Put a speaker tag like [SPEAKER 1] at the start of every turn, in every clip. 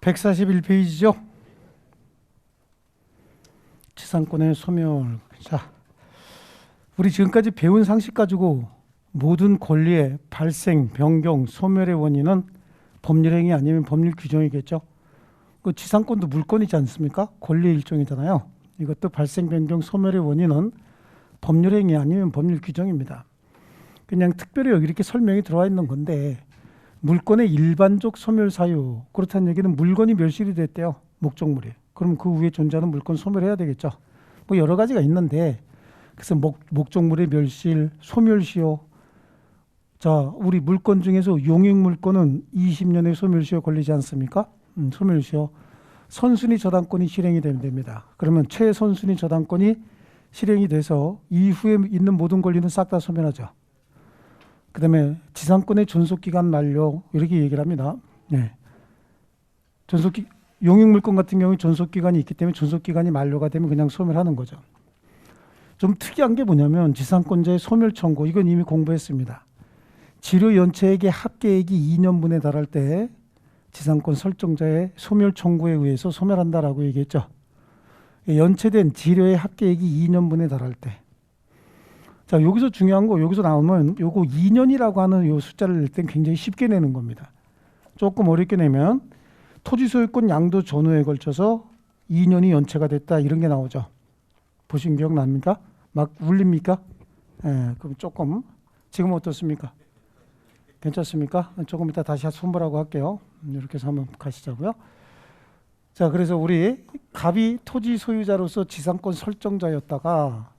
[SPEAKER 1] 141페이지죠. 지상권의 소멸. 자, 우리 지금까지 배운 상식 가지고 모든 권리의 발생, 변경, 소멸의 원인은 법률행위 아니면 법률 규정이겠죠. 그 지상권도 물권이지 않습니까? 권리의 일종이잖아요. 이것도 발생, 변경, 소멸의 원인은 법률행위 아니면 법률 규정입니다. 그냥 특별히 여기 이렇게 설명이 들어와 있는 건데, 물권의 일반적 소멸 사유, 그렇다는 얘기는 물건이 멸실이 됐대요. 목적물이. 그럼 그 위에 존재하는 물건 소멸해야 되겠죠. 뭐 여러 가지가 있는데, 그래서 목적물의 멸실, 소멸시효. 자, 우리 물건 중에서 용익물건은 20년의 소멸시효 걸리지 않습니까? 소멸시효. 선순위 저당권이 실행이 되면 됩니다. 그러면 최선순위 저당권이 실행이 돼서 이후에 있는 모든 권리는 싹 다 소멸하죠. 그 다음에 지상권의 존속기간 만료, 이렇게 얘기를 합니다. 네. 용익물건 같은 경우에 존속기간이 있기 때문에 존속기간이 만료가 되면 그냥 소멸하는 거죠. 좀 특이한 게 뭐냐면 지상권자의 소멸 청구, 이건 이미 공부했습니다. 지료 연체액의 합계액이 2년분에 달할 때 지상권 설정자의 소멸 청구에 의해서 소멸한다라고 얘기했죠. 연체된 지료의 합계액이 2년분에 달할 때. 자, 여기서 중요한 거, 여기서 나오면 요거 2년이라고 하는 요 숫자를 낼 땐 굉장히 쉽게 내는 겁니다. 조금 어렵게 내면 토지 소유권 양도 전후에 걸쳐서 2년이 연체가 됐다, 이런 게 나오죠. 보신 기억 납니까? 막 울립니까? 예, 그럼 조금, 지금 어떻습니까? 괜찮습니까? 조금 이따 다시 손보라고 할게요. 이렇게 해서 한번 가시자고요. 자, 그래서 우리 갑이 토지 소유자로서 지상권 설정자였다가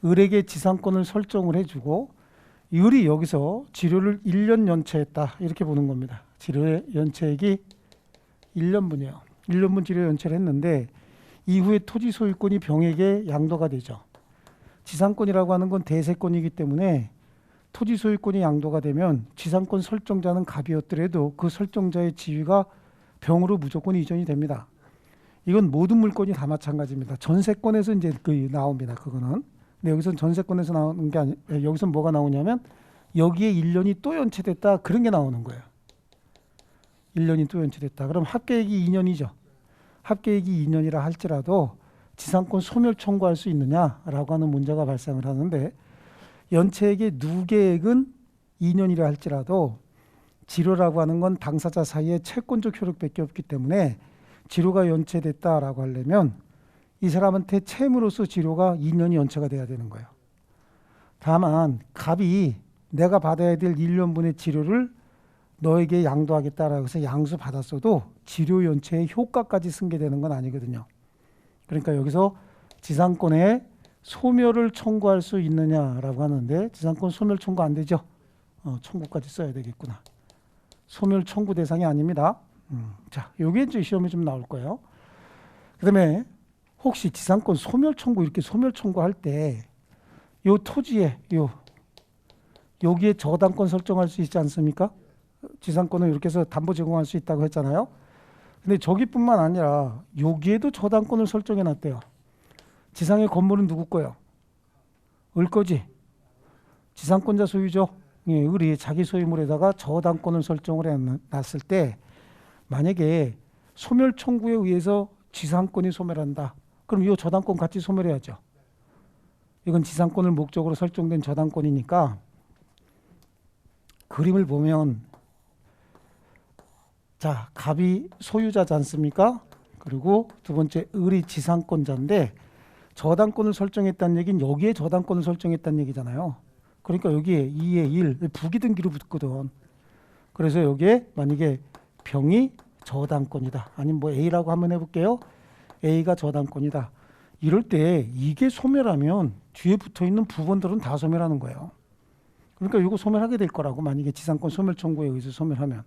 [SPEAKER 1] 을에게 지상권을 설정을 해주고, 을이 여기서 지료를 1년 연체했다, 이렇게 보는 겁니다. 지료의 연체액이 1년분이에요. 1년분 지료 연체를 했는데 이후에 토지 소유권이 병에게 양도가 되죠. 지상권이라고 하는 건 대세권이기 때문에 토지 소유권이 양도가 되면 지상권 설정자는 갑이었더라도 그 설정자의 지위가 병으로 무조건 이전이 됩니다. 이건 모든 물건이 다 마찬가지입니다. 전세권에서 이제 나옵니다. 그거는. 근데 여기서는 전세권에서 나오는 게 아니라, 여기서 뭐가 나오냐면 여기에 1년이 또 연체됐다, 그런 게 나오는 거예요. 1년이 또 연체됐다. 그럼 합계액이 2년이죠. 합계액이 2년이라 할지라도 지상권 소멸 청구할 수 있느냐라고 하는 문제가 발생을 하는데, 연체액의 누계액은 2년이라 할지라도 지료라고 하는 건 당사자 사이에 채권적 효력밖에 없기 때문에 지료가 연체됐다라고 하려면 이 사람한테 채무로서 지료가 2년이 연체가 돼야 되는 거예요. 다만 갑이 내가 받아야 될 1년분의 지료를 너에게 양도하겠다라고 해서 양수 받았어도 지료 연체의 효과까지 승계되는 건 아니거든요. 그러니까 여기서 지상권의 소멸을 청구할 수 있느냐라고 하는데, 지상권 소멸 청구 안 되죠. 청구까지 써야 되겠구나. 소멸 청구 대상이 아닙니다. 자, 요게 이제 시험에 좀 나올 거예요. 그 다음에 혹시 지상권 소멸 청구, 이렇게 소멸 청구할 때 요 토지에 여기에 저당권 설정할 수 있지 않습니까? 지상권을 이렇게 해서 담보 제공할 수 있다고 했잖아요. 근데 저기뿐만 아니라 여기에도 저당권을 설정해 놨대요. 지상의 건물은 누구 거예요? 을 거지. 지상권자 소유죠. 예, 을이 자기 소유물에다가 저당권을 설정을 해놨을 때 만약에 소멸 청구에 의해서 지상권이 소멸한다, 그럼 이 저당권 같이 소멸해야죠. 이건 지상권을 목적으로 설정된 저당권이니까 그림을 보면, 자, 갑이 소유자지 않습니까? 그리고 두 번째 을이 지상권자인데 저당권을 설정했다는 얘기는 여기에 저당권을 설정했다는 얘기잖아요. 그러니까 여기에 2의 1, 부기등기로 붙거든. 그래서 여기에 만약에 병이 저당권이다, 아니면 뭐 A라고 한번 해볼게요. A가 저당권이다. 이럴 때 이게 소멸하면 뒤에 붙어있는 부분들은 다 소멸하는 거예요. 그러니까 이거 소멸하게 될 거라고, 만약에 지상권 소멸 청구에 의해서 소멸하면.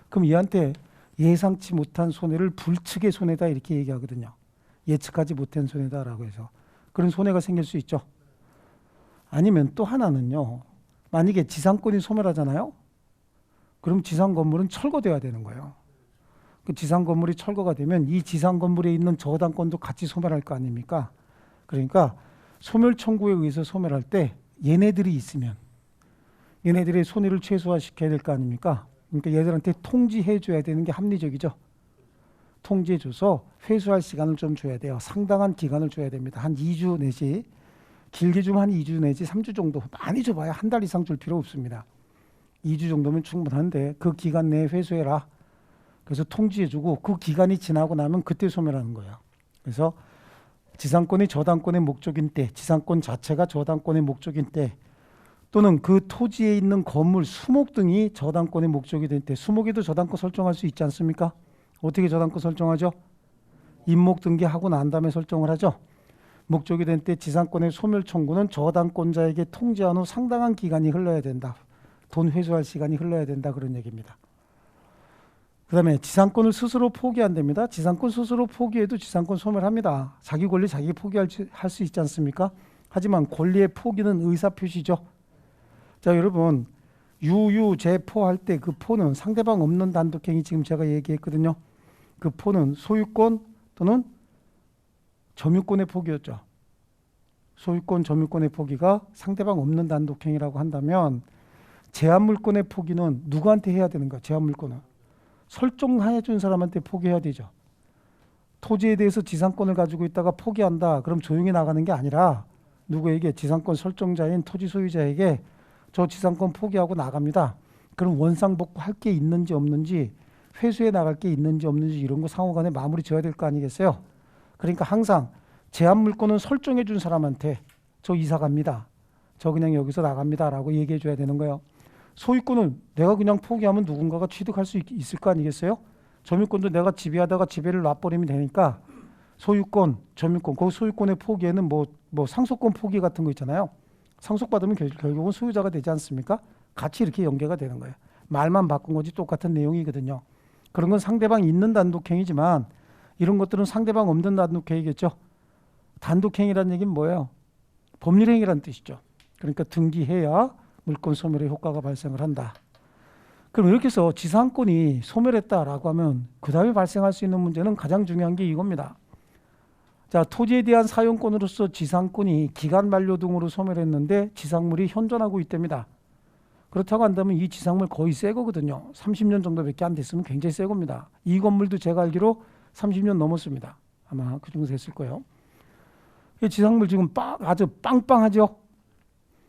[SPEAKER 1] 그럼 얘한테 예상치 못한 손해를 불측의 손해다, 이렇게 얘기하거든요. 예측하지 못한 손해다라고 해서. 그런 손해가 생길 수 있죠. 아니면 또 하나는요, 만약에 지상권이 소멸하잖아요. 그럼 지상 건물은 철거돼야 되는 거예요. 그 지상 건물이 철거가 되면 이 지상 건물에 있는 저당권도 같이 소멸할 거 아닙니까? 그러니까 소멸 청구에 의해서 소멸할 때 얘네들이 있으면 얘네들의 손해를 최소화시켜야 될 거 아닙니까? 그러니까 얘들한테 통지해 줘야 되는 게 합리적이죠. 통지해줘서 회수할 시간을 좀 줘야 돼요. 상당한 기간을 줘야 됩니다. 한 2주 내지 길게 주면 한 2주 내지 3주 정도, 많이 줘봐야 한 달 이상 줄 필요 없습니다. 2주 정도면 충분한데 그 기간 내에 회수해라. 그래서 통지해주고 그 기간이 지나고 나면 그때 소멸하는 거예요. 그래서 지상권이 저당권의 목적인 때, 지상권 자체가 저당권의 목적인 때, 또는 그 토지에 있는 건물, 수목 등이 저당권의 목적이 될 때, 수목에도 저당권 설정할 수 있지 않습니까? 어떻게 저당권 설정하죠? 임목 등기하고 난 다음에 설정을 하죠. 목적이 된 때 지상권의 소멸 청구는 저당권자에게 통지한 후 상당한 기간이 흘러야 된다. 돈 회수할 시간이 흘러야 된다. 그런 얘기입니다. 그 다음에 지상권을 스스로 포기 안 됩니다. 지상권 스스로 포기해도 지상권 소멸합니다. 자기 권리 자기 포기할 수 있지 않습니까? 하지만 권리의 포기는 의사표시죠. 자, 여러분 유유제포 할 때 그 포는 상대방 없는 단독행위 지금 제가 얘기했거든요. 그 포는 소유권 또는 점유권의 포기였죠. 소유권, 점유권의 포기가 상대방 없는 단독행위라고 한다면 제한물권의 포기는 누구한테 해야 되는가? 제한물권은 설정해 준 사람한테 포기해야 되죠. 토지에 대해서 지상권을 가지고 있다가 포기한다. 그럼 조용히 나가는 게 아니라 누구에게? 지상권 설정자인 토지 소유자에게 저 지상권 포기하고 나갑니다. 그럼 원상복구할 게 있는지 없는지, 회수해 나갈 게 있는지 없는지 이런 거 상호간에 마무리 지어야 될 거 아니겠어요? 그러니까 항상 제한물권은 설정해 준 사람한테 저 이사 갑니다. 저 그냥 여기서 나갑니다. 라고 얘기해 줘야 되는 거예요. 소유권은 내가 그냥 포기하면 누군가가 취득할 수 있을 거 아니겠어요? 점유권도 내가 지배하다가 지배를 놔버리면 되니까 소유권, 점유권, 그 소유권의 포기에는 뭐 상속권 포기 같은 거 있잖아요. 상속받으면 결국은 소유자가 되지 않습니까? 같이 이렇게 연계가 되는 거예요. 말만 바꾼 거지 똑같은 내용이거든요. 그런 건 상대방 있는 단독행위지만 이런 것들은 상대방 없는 단독행위겠죠. 단독행위라는 얘기는 뭐예요? 법률행위라는 뜻이죠. 그러니까 등기해야 물권 소멸의 효과가 발생을 한다. 그럼 이렇게 해서 지상권이 소멸했다라고 하면 그 다음에 발생할 수 있는 문제는 가장 중요한 게 이겁니다. 자, 토지에 대한 사용권으로서 지상권이 기간 만료 등으로 소멸했는데 지상물이 현존하고 있답니다. 그렇다고 한다면 이 지상물 거의 새 거거든요. 30년 정도밖에 안 됐으면 굉장히 새 겁니다. 이 건물도 제가 알기로 30년 넘었습니다. 아마 그 정도 됐을 거예요. 이 지상물 지금 아주 빵빵하죠.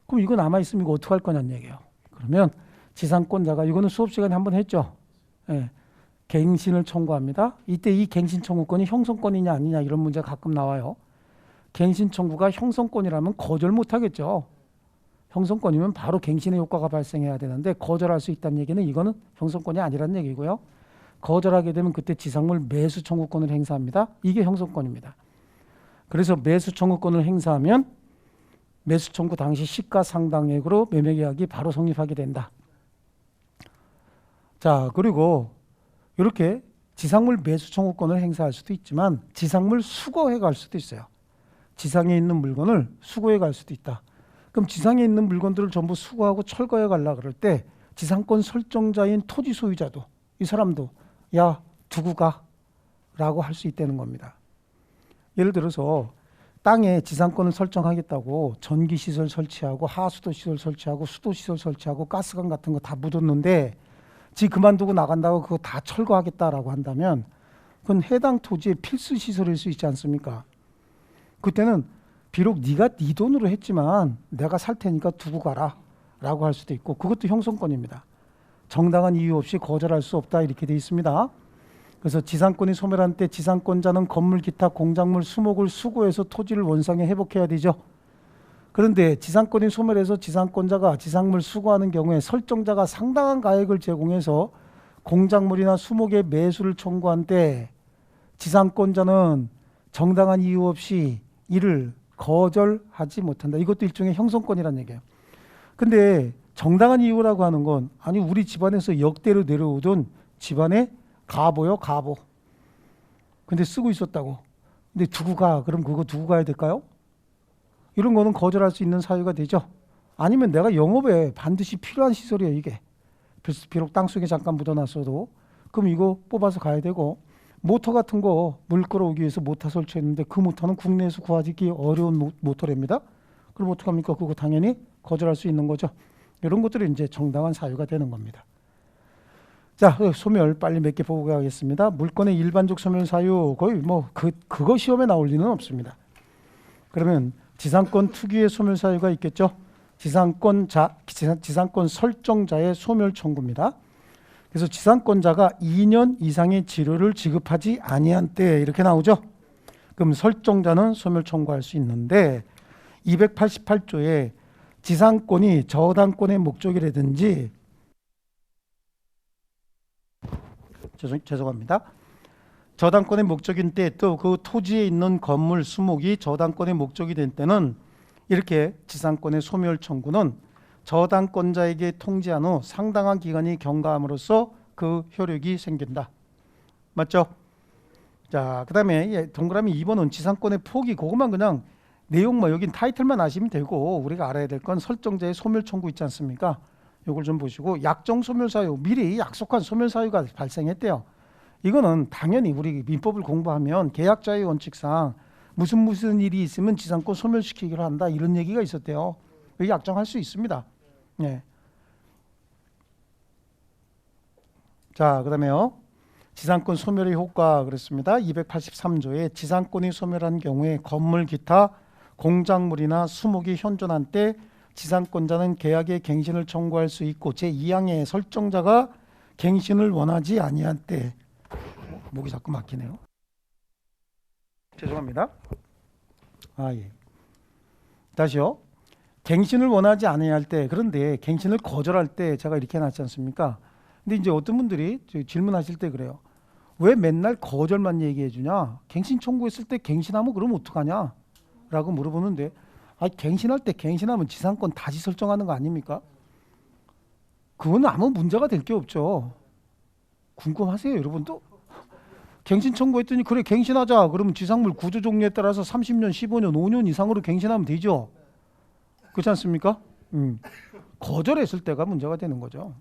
[SPEAKER 1] 그럼 이거 남아있으면 이거 어떻게 할 거냐는 얘기예요. 그러면 지상권자가, 이거는 수업 시간에 한번 했죠. 예, 갱신을 청구합니다. 이때 이 갱신 청구권이 형성권이냐 아니냐 이런 문제가 가끔 나와요. 갱신 청구가 형성권이라면 거절 못 하겠죠. 형성권이면 바로 갱신의 효과가 발생해야 되는데 거절할 수 있다는 얘기는 이거는 형성권이 아니라는 얘기고요. 거절하게 되면 그때 지상물 매수 청구권을 행사합니다. 이게 형성권입니다. 그래서 매수 청구권을 행사하면 매수 청구 당시 시가상당액으로 매매계약이 바로 성립하게 된다. 자, 그리고 이렇게 지상물 매수 청구권을 행사할 수도 있지만 지상물 수거해 갈 수도 있어요. 지상에 있는 물건을 수거해 갈 수도 있다. 그럼 지상에 있는 물건들을 전부 수거하고 철거해 가려고 그럴 때 지상권 설정자인 토지 소유자도, 이 사람도 야 두고 가 라고 할 수 있다는 겁니다. 예를 들어서 땅에 지상권을 설정하겠다고 전기시설 설치하고 하수도시설 설치하고 수도시설 설치하고 가스관 같은 거 다 묻었는데 지 그만두고 나간다고 그거 다 철거하겠다라고 한다면 그건 해당 토지의 필수 시설일 수 있지 않습니까? 그때는 비록 네가 네 돈으로 했지만 내가 살 테니까 두고 가라 라고 할 수도 있고, 그것도 형성권입니다. 정당한 이유 없이 거절할 수 없다 이렇게 돼 있습니다. 그래서 지상권이 소멸한 때 지상권자는 건물, 기타, 공작물, 수목을 수거해서 토지를 원상에 회복해야 되죠. 그런데 지상권이 소멸해서 지상권자가 지상물 수거하는 경우에 설정자가 상당한 가액을 제공해서 공작물이나 수목의 매수를 청구한 때 지상권자는 정당한 이유 없이 이를 거절하지 못한다. 이것도 일종의 형성권이라는 얘기예요. 근데 정당한 이유라고 하는 건 아니 우리 집안에서 역대로 내려오던 집안의 가보요, 가보. 근데 쓰고 있었다고. 근데 두고 가. 그럼 그거 두고 가야 될까요? 이런 거는 거절할 수 있는 사유가 되죠. 아니면 내가 영업에 반드시 필요한 시설이에요, 이게. 비록 땅속에 잠깐 묻어놨어도. 그럼 이거 뽑아서 가야 되고, 모터 같은 거 물 끌어오기 위해서 모터 설치했는데 그 모터는 국내에서 구하기 어려운 모터랍니다. 그럼 어떡합니까? 그거 당연히 거절할 수 있는 거죠. 이런 것들이 이제 정당한 사유가 되는 겁니다. 자, 소멸 빨리 몇 개 보고 가겠습니다. 물권의 일반적 소멸 사유 거의 뭐 그거 시험에 나올 리는 없습니다. 그러면 지상권 특유의 소멸 사유가 있겠죠. 지상권 설정자의 소멸 청구입니다. 그래서 지상권자가 2년 이상의 치료를 지급하지 아니한 때 이렇게 나오죠. 그럼 설정자는 소멸 청구할 수 있는데 288조에 지상권이 저당권의 목적이라든지 죄송합니다. 저당권의 목적인 때 또 그 토지에 있는 건물 수목이 저당권의 목적이 된 때는 이렇게 지상권의 소멸 청구는 저당권자에게 통지한 후 상당한 기간이 경과함으로써 그 효력이 생긴다. 맞죠? 자, 그 다음에 동그라미 2번은 지상권의 포기. 그것만 그냥 내용만 여긴 타이틀만 아시면 되고 우리가 알아야 될 건 설정자의 소멸 청구 있지 않습니까? 이걸 좀 보시고 약정 소멸 사유, 미리 약속한 소멸 사유가 발생했대요. 이거는 당연히 우리 민법을 공부하면 계약자의 원칙상 무슨 일이 있으면 지상권 소멸시키기로 한다 이런 얘기가 있었대요. 약정할 수 있습니다. 예. 자, 그다음에요. 지상권 소멸의 효과 그랬습니다. 283조에 지상권이 소멸한 경우에 건물 기타 공작물이나 수목이 현존한 때 지상권자는 계약의 갱신을 청구할 수 있고 제2항의 설정자가 갱신을 원하지 아니한 때 목이 자꾸 막히네요. 죄송합니다. 예. 다시요. 갱신을 원하지 아니할 때 그런데 갱신을 거절할 때 제가 이렇게 해놨지 않습니까? 근데 이제 어떤 분들이 질문하실 때 그래요. 왜 맨날 거절만 얘기해 주냐? 갱신 청구했을 때 갱신하면 그럼 어떡하냐? 라고 물어보는데 갱신할 때 갱신하면 지상권 다시 설정하는 거 아닙니까? 그건 아무 문제가 될 게 없죠. 궁금하세요, 여러분도? 갱신 청구했더니 그래 갱신하자. 그러면 지상물 구조 종류에 따라서 30년, 15년, 5년 이상으로 갱신하면 되죠. 그렇지 않습니까? 거절했을 때가 문제가 되는 거죠.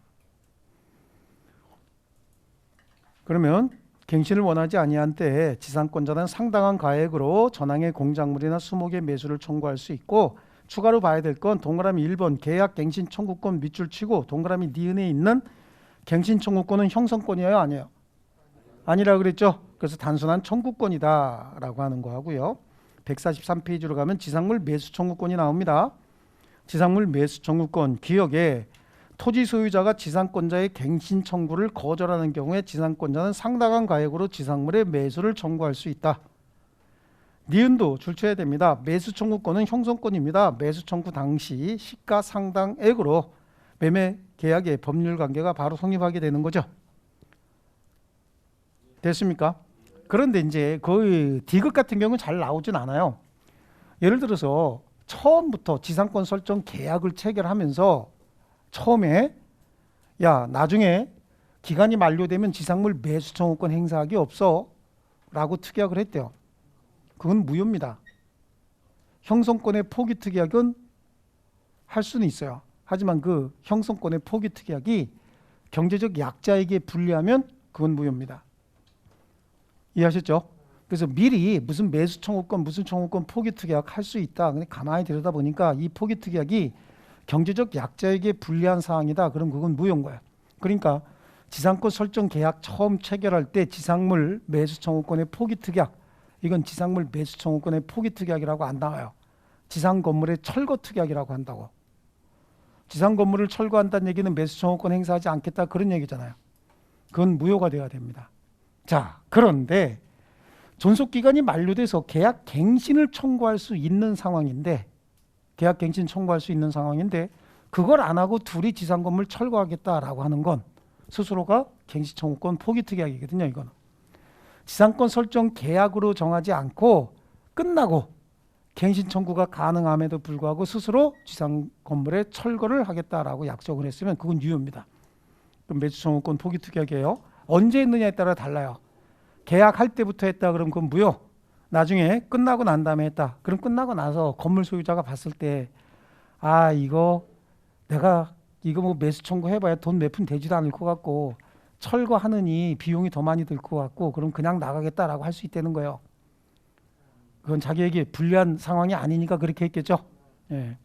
[SPEAKER 1] 그러면 갱신을 원하지 아니한 때에 지상권자는 상당한 가액으로 전항의 공작물이나 수목의 매수를 청구할 수 있고 추가로 봐야 될 건 동그라미 1번 계약 갱신 청구권 밑줄 치고 동그라미 니은에 있는 갱신 청구권은 형성권이에요, 아니에요? 아니라 그랬죠. 그래서 단순한 청구권이다 라고 하는 거 하고요. 143페이지로 가면 지상물 매수 청구권이 나옵니다. 지상물 매수 청구권 기억에 토지 소유자가 지상권자의 갱신 청구를 거절하는 경우에 지상권자는 상당한 가액으로 지상물의 매수를 청구할 수 있다. 니은도 줄쳐야 됩니다. 매수 청구권은 형성권입니다. 매수 청구 당시 시가 상당액으로 매매 계약의 법률 관계가 바로 성립하게 되는 거죠. 됐습니까? 그런데 이제 거의 디귿 같은 경우는 잘 나오진 않아요. 예를 들어서 처음부터 지상권 설정 계약을 체결하면서 처음에 야 나중에 기간이 만료되면 지상물 매수 청구권 행사하기 없어 라고 특약을 했대요. 그건 무효입니다. 형성권의 포기 특약은 할 수는 있어요. 하지만 그 형성권의 포기 특약이 경제적 약자에게 불리하면 그건 무효입니다. 이해하셨죠? 그래서 미리 무슨 매수 청구권 무슨 청구권 포기 특약 할 수 있다. 근데 가만히 들여다보니까 이 포기 특약이 경제적 약자에게 불리한 사항이다. 그럼 그건 무효인 거야. 그러니까 지상권 설정 계약 처음 체결할 때 지상물 매수 청구권의 포기 특약 이건 지상물 매수 청구권의 포기 특약이라고 안 나와요. 지상 건물의 철거 특약이라고 한다고. 지상 건물을 철거한다는 얘기는 매수 청구권 행사하지 않겠다 그런 얘기잖아요. 그건 무효가 돼야 됩니다. 자, 그런데 존속기간이 만료돼서 계약 갱신을 청구할 수 있는 상황인데 계약 갱신 청구할 수 있는 상황인데 그걸 안 하고 둘이 지상 건물 철거하겠다라고 하는 건 스스로가 갱신 청구권 포기 특약이거든요. 이거는 지상권 설정 계약으로 정하지 않고 끝나고 갱신 청구가 가능함에도 불구하고 스스로 지상 건물의 철거를 하겠다라고 약속을 했으면 그건 유효입니다. 그럼 매수 청구권 포기 특약이에요. 언제 했느냐에 따라 달라요. 계약할 때부터 했다 그러면 그건 무효. 나중에 끝나고 난 다음에 했다. 그럼 끝나고 나서 건물 소유자가 봤을 때 이거 내가 이거 뭐 매수 청구해봐야 돈 몇 푼 되지도 않을 것 같고 철거하느니 비용이 더 많이 들 것 같고 그럼 그냥 나가겠다라고 할 수 있다는 거예요. 그건 자기에게 불리한 상황이 아니니까 그렇게 했겠죠. 예.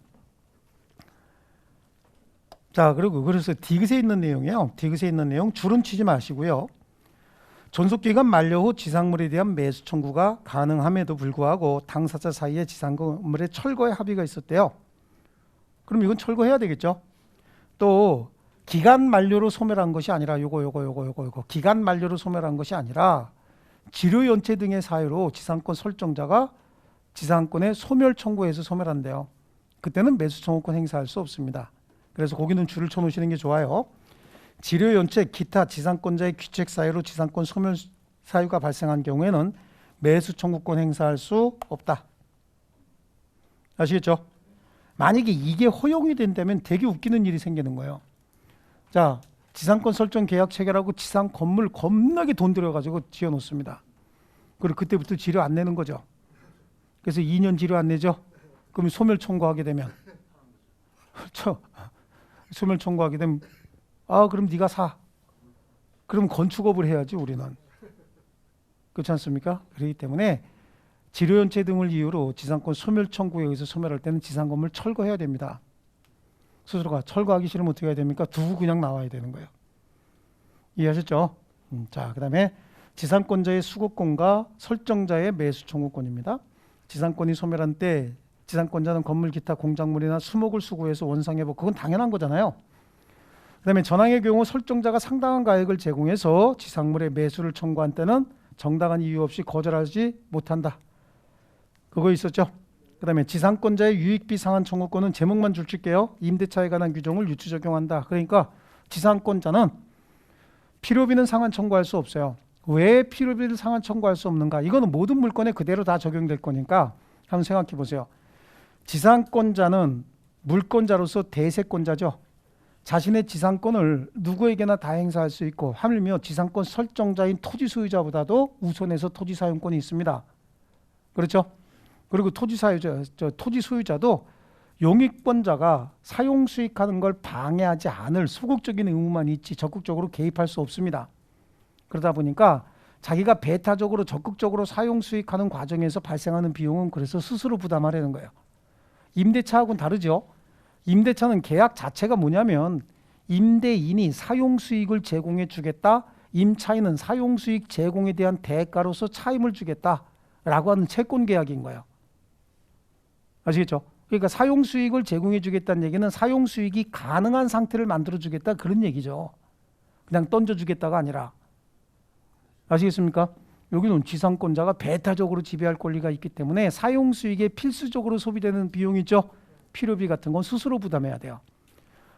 [SPEAKER 1] 자, 그리고 그래서 디귿에 있는 내용이요. 디귿에 있는 내용 줄은 치지 마시고요. 존속기간 만료 후 지상물에 대한 매수 청구가 가능함에도 불구하고 당사자 사이에 지상건물의 철거의 합의가 있었대요. 그럼 이건 철거해야 되겠죠. 또 기간 만료로 소멸한 것이 아니라 요거 기간 만료로 소멸한 것이 아니라 지료 연체 등의 사유로 지상권 설정자가 지상권의 소멸 청구에서 소멸한대요. 그때는 매수 청구권 행사할 수 없습니다. 그래서 거기는 줄을 쳐 놓으시는 게 좋아요. 지료 연체 기타 지상권자의 귀책 사유로 지상권 소멸 사유가 발생한 경우에는 매수 청구권 행사할 수 없다. 아시겠죠? 만약에 이게 허용이 된다면 되게 웃기는 일이 생기는 거예요. 자, 지상권 설정 계약 체결하고 지상 건물 겁나게 돈 들여가지고 지어놓습니다. 그리고 그때부터 지료 안 내는 거죠. 그래서 2년 지료 안 내죠. 그럼 소멸 청구하게 되면 그렇죠. 소멸 청구하게 되면 그럼 네가 사. 그럼 건축업을 해야지 우리는. 그렇지 않습니까? 그렇기 때문에 지료연체 등을 이유로 지상권 소멸 청구에 의해서 소멸할 때는 지상건물 철거해야 됩니다. 스스로가 철거하기 싫으면 어떻게 해야 됩니까? 두고 그냥 나와야 되는 거예요. 이해하셨죠? 자, 그 다음에 지상권자의 수급권과 설정자의 매수 청구권입니다. 지상권이 소멸한 때 지상권자는 건물 기타 공작물이나 수목을 수거해서 원상회복, 그건 당연한 거잖아요. 그 다음에 전항의 경우 설정자가 상당한 가액을 제공해서 지상물의 매수를 청구한 때는 정당한 이유 없이 거절하지 못한다. 그거 있었죠. 그 다음에 지상권자의 유익비 상한 청구권은 제목만 줄칠게요. 임대차에 관한 규정을 유추 적용한다. 그러니까 지상권자는 필요비는 상한 청구할 수 없어요. 왜 필요비를 상한 청구할 수 없는가? 이거는 모든 물건에 그대로 다 적용될 거니까 한번 생각해 보세요. 지상권자는 물권자로서 대세권자죠. 자신의 지상권을 누구에게나 다 행사할 수 있고 하물며 지상권 설정자인 토지 소유자보다도 우선해서 토지 사용권이 있습니다. 그렇죠? 그리고 토지 소유자도 용익권자가 사용 수익하는 걸 방해하지 않을 소극적인 의무만 있지 적극적으로 개입할 수 없습니다. 그러다 보니까 자기가 배타적으로 적극적으로 사용 수익하는 과정에서 발생하는 비용은 그래서 스스로 부담하려는 거예요. 임대차하고는 다르죠. 임대차는 계약 자체가 뭐냐면 임대인이 사용 수익을 제공해 주겠다. 임차인은 사용 수익 제공에 대한 대가로서 차임을 주겠다라고 하는 채권 계약인 거예요. 아시겠죠? 그러니까 사용 수익을 제공해 주겠다는 얘기는 사용 수익이 가능한 상태를 만들어 주겠다 그런 얘기죠. 그냥 던져 주겠다가 아니라. 아시겠습니까? 여기는 지상권자가 배타적으로 지배할 권리가 있기 때문에 사용 수익에 필수적으로 소비되는 비용이 있죠. 필요비 같은 건 스스로 부담해야 돼요.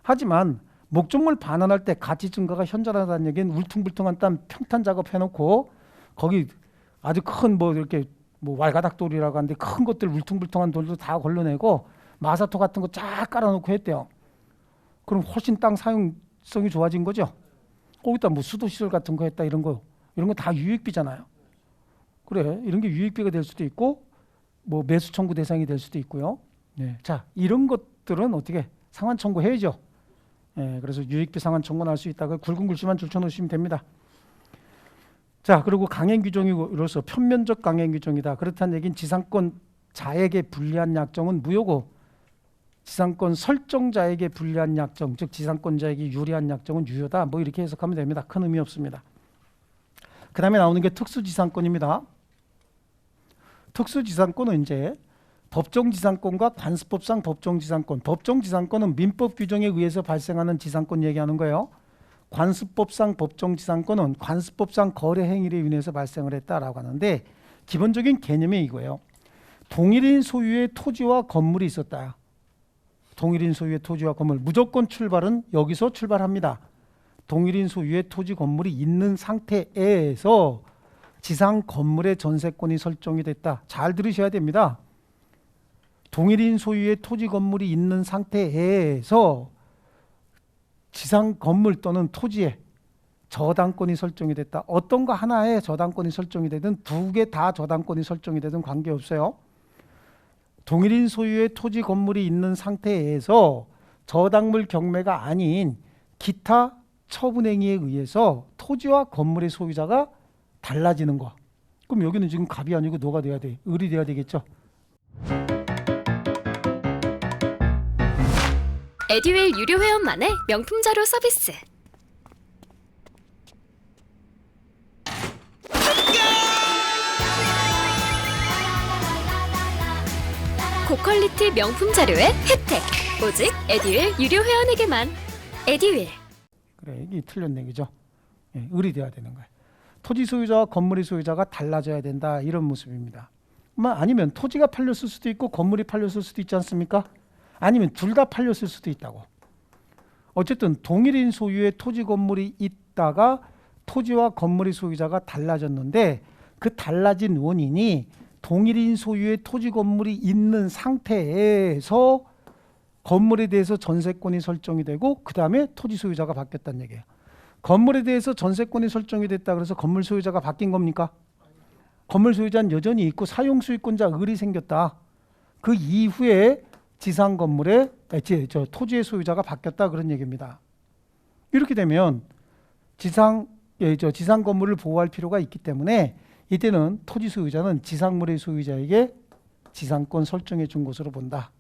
[SPEAKER 1] 하지만 목적물 반환할 때 가치 증가가 현저하다는 얘기는 울퉁불퉁한 땅 평탄 작업 해놓고 거기 아주 큰 이렇게 왈가닥돌이라고 하는데 큰 것들 울퉁불퉁한 돌도 다 걸러내고 마사토 같은 거 쫙 깔아놓고 했대요. 그럼 훨씬 땅 사용성이 좋아진 거죠. 거기다 수도시설 같은 거 했다 이런 거 다 유익비잖아요. 그래, 이런 게 유익비가 될 수도 있고 매수 청구 대상이 될 수도 있고요. 네. 자, 이런 것들은 어떻게 상환 청구해야죠. 네, 그래서 유익비 상환 청구할 수 있다고 굵은 글씨만 줄쳐놓으시면 됩니다. 자, 그리고 강행 규정으로서 편면적 강행 규정이다. 그렇다는 얘기는 지상권 자에게 불리한 약정은 무효고 지상권 설정자에게 불리한 약정, 즉 지상권자에게 유리한 약정은 유효다. 이렇게 해석하면 됩니다. 큰 의미 없습니다. 그 다음에 나오는 게 특수지상권입니다. 특수지상권은 이제 법정지상권과 관습법상 법정지상권. 법정지상권은 민법 규정에 의해서 발생하는 지상권 얘기하는 거예요. 관습법상 법정지상권은 관습법상 거래 행위로 인해서 발생을 했다라고 하는데 기본적인 개념이 이거예요. 동일인 소유의 토지와 건물이 있었다. 동일인 소유의 토지와 건물. 무조건 출발은 여기서 출발합니다. 동일인 소유의 토지 건물이 있는 상태에서 지상 건물의 전세권이 설정이 됐다. 잘 들으셔야 됩니다. 동일인 소유의 토지 건물이 있는 상태에서 지상 건물 또는 토지에 저당권이 설정이 됐다. 어떤 거 하나에 저당권이 설정이 되든 두 개 다 저당권이 설정이 되든 관계없어요. 동일인 소유의 토지 건물이 있는 상태에서 저당물 경매가 아닌 기타 처분행위에 의해서 토지와 건물의 소유자가 달라지는 거. 그럼 여기는 지금 갑이 아니고 노가 돼야 돼. 을이 돼야 되겠죠.
[SPEAKER 2] 에듀윌 유료 회원만의 명품 자료 서비스. 고퀄리티 명품 자료의 혜택. 오직 에듀윌 유료 회원에게만. 에듀윌.
[SPEAKER 1] 그래, 이게 틀린 얘기죠. 예, 을이 돼야 되는 거예요. 토지 소유자와 건물의 소유자가 달라져야 된다, 이런 모습입니다. 아니면 토지가 팔렸을 수도 있고 건물이 팔렸을 수도 있지 않습니까? 아니면 둘 다 팔렸을 수도 있다고. 어쨌든 동일인 소유의 토지 건물이 있다가 토지와 건물의 소유자가 달라졌는데 그 달라진 원인이 동일인 소유의 토지 건물이 있는 상태에서 건물에 대해서 전세권이 설정이 되고 그 다음에 토지 소유자가 바뀌었다는 얘기예요. 건물에 대해서 전세권이 설정이 됐다 그래서 건물 소유자가 바뀐 겁니까? 건물 소유자는 여전히 있고 사용 수익권자 을이 생겼다. 그 이후에 지상 건물의 토지의 소유자가 바뀌었다, 그런 얘기입니다. 이렇게 되면 지상 건물을 보호할 필요가 있기 때문에 이때는 토지 소유자는 지상물의 소유자에게 지상권 설정해 준 것으로 본다.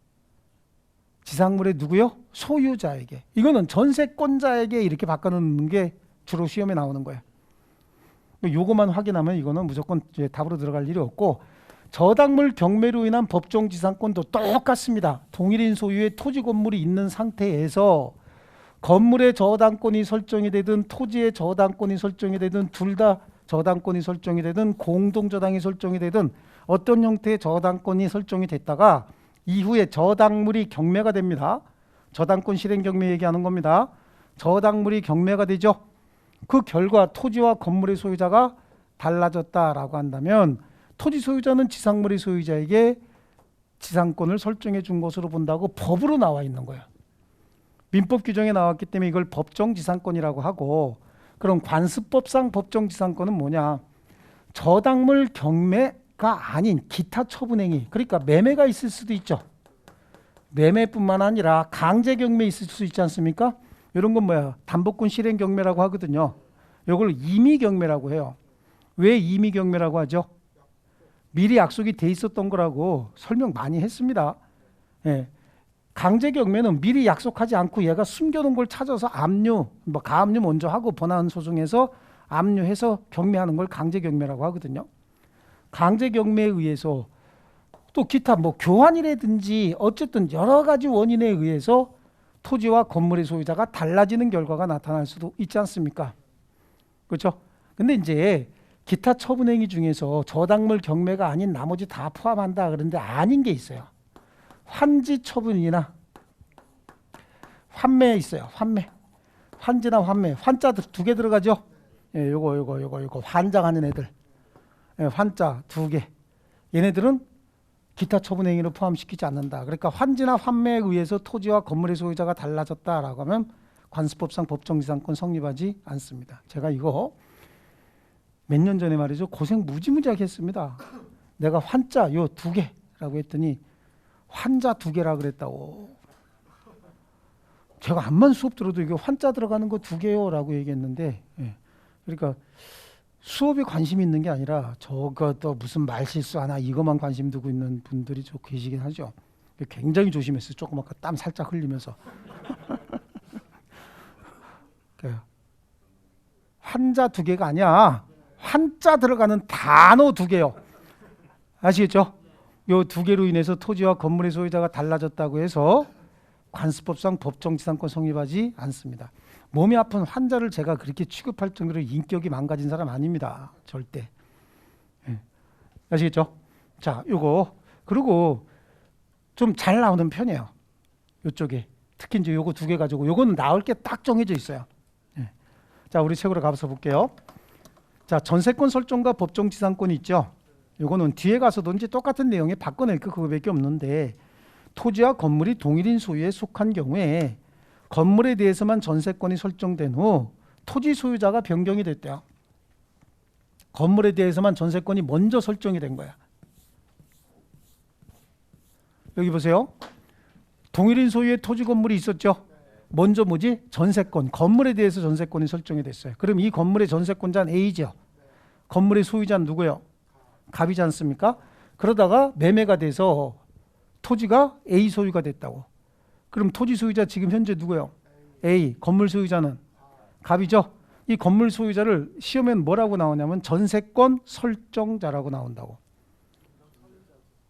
[SPEAKER 1] 지상물의 누구요? 소유자에게. 이거는 전세권자에게 이렇게 바꿔놓는 게 주로 시험에 나오는 거예요. 요거만 확인하면 이거는 무조건 이제 답으로 들어갈 일이 없고, 저당물 경매로 인한 법정 지상권도 똑같습니다. 동일인 소유의 토지 건물이 있는 상태에서 건물의 저당권이 설정이 되든 토지의 저당권이 설정이 되든 둘 다 저당권이 설정이 되든 공동저당이 설정이 되든 어떤 형태의 저당권이 설정이 됐다가 이후에 저당물이 경매가 됩니다. 저당권 실행 경매 얘기하는 겁니다. 저당물이 경매가 되죠. 그 결과 토지와 건물의 소유자가 달라졌다라고 한다면 토지 소유자는 지상물의 소유자에게 지상권을 설정해 준 것으로 본다고 법으로 나와 있는 거예요. 민법 규정에 나왔기 때문에 이걸 법정 지상권이라고 하고, 그럼 관습법상 법정 지상권은 뭐냐? 저당물 경매가 아닌 기타 처분행위, 그러니까 매매가 있을 수도 있죠. 매매뿐만 아니라 강제 경매 있을 수 있지 않습니까? 이런 건 뭐야? 담보권 실행 경매라고 하거든요. 이걸 임의 경매라고 해요. 왜 임의 경매라고 하죠? 미리 약속이 돼 있었던 거라고 설명 많이 했습니다. 예. 강제 경매는 미리 약속하지 않고 얘가 숨겨놓은 걸 찾아서 압류, 가압류 먼저 하고 본안 소송에서 압류해서 경매하는 걸 강제 경매라고 하거든요. 강제 경매에 의해서 또 기타 교환이라든지 어쨌든 여러 가지 원인에 의해서 토지와 건물의 소유자가 달라지는 결과가 나타날 수도 있지 않습니까? 그렇죠? 근데 이제 기타 처분행위 중에서 저당물 경매가 아닌 나머지 다 포함한다 그런데 아닌 게 있어요. 환지 처분이나 환매 있어요. 환지나 환매. 환자 두 개 들어가죠. 예, 요거 환장하는 애들. 예, 환자 두 개. 얘네들은 기타 처분행위를 포함시키지 않는다. 그러니까 환지나 환매에 의해서 토지와 건물의 소유자가 달라졌다라고 하면 관습법상 법정지상권 성립하지 않습니다. 제가 이거 몇 년 전에 말이죠. 고생 무지무지하게 했습니다. 내가 환자 요 두 개라고 했더니 환자 두 개라 그랬다고. 제가 암만 수업 들어도 이게 환자 들어가는 거 두 개요라고 얘기했는데, 예. 그러니까 수업에 관심 있는 게 아니라 저거 또 무슨 말 실수하나 이것만 관심 두고 있는 분들이 좀 계시긴 하죠. 굉장히 조심했어요. 조금 아까 땀 살짝 흘리면서. 환자 두 개가 아니야. 환자 들어가는 단어 두 개요. 아시겠죠? 요 두 개로 인해서 토지와 건물의 소유자가 달라졌다고 해서 관습법상 법정지상권 성립하지 않습니다. 몸이 아픈 환자를 제가 그렇게 취급할 정도로 인격이 망가진 사람 아닙니다. 절대. 예. 아시겠죠? 자, 요거. 그리고 좀 잘 나오는 편이에요. 요쪽에. 특히 이제 요거 두 개 가지고 요거는 나올 게 딱 정해져 있어요. 예. 자, 우리 책으로 가서 볼게요. 자, 전세권 설정과 법정지상권이 있죠. 요거는 뒤에 가서도 이제 똑같은 내용에 바꿔낼 거 그거밖에 없는데, 토지와 건물이 동일인 소유에 속한 경우에 건물에 대해서만 전세권이 설정된 후 토지 소유자가 변경이 됐대요. 건물에 대해서만 전세권이 먼저 설정이 된 거야. 여기 보세요. 동일인 소유의 토지 건물이 있었죠. 먼저 뭐지? 전세권. 건물에 대해서 전세권이 설정이 됐어요. 그럼 이 건물의 전세권자는 A죠. 건물의 소유자는 누구예요? 갑이지 않습니까? 그러다가 매매가 돼서 토지가 A 소유가 됐다고. 그럼 토지 소유자 지금 현재 누구예요? A. 건물 소유자는 갑이죠. 이 건물 소유자를 시험엔 뭐라고 나오냐면 전세권 설정자라고 나온다고.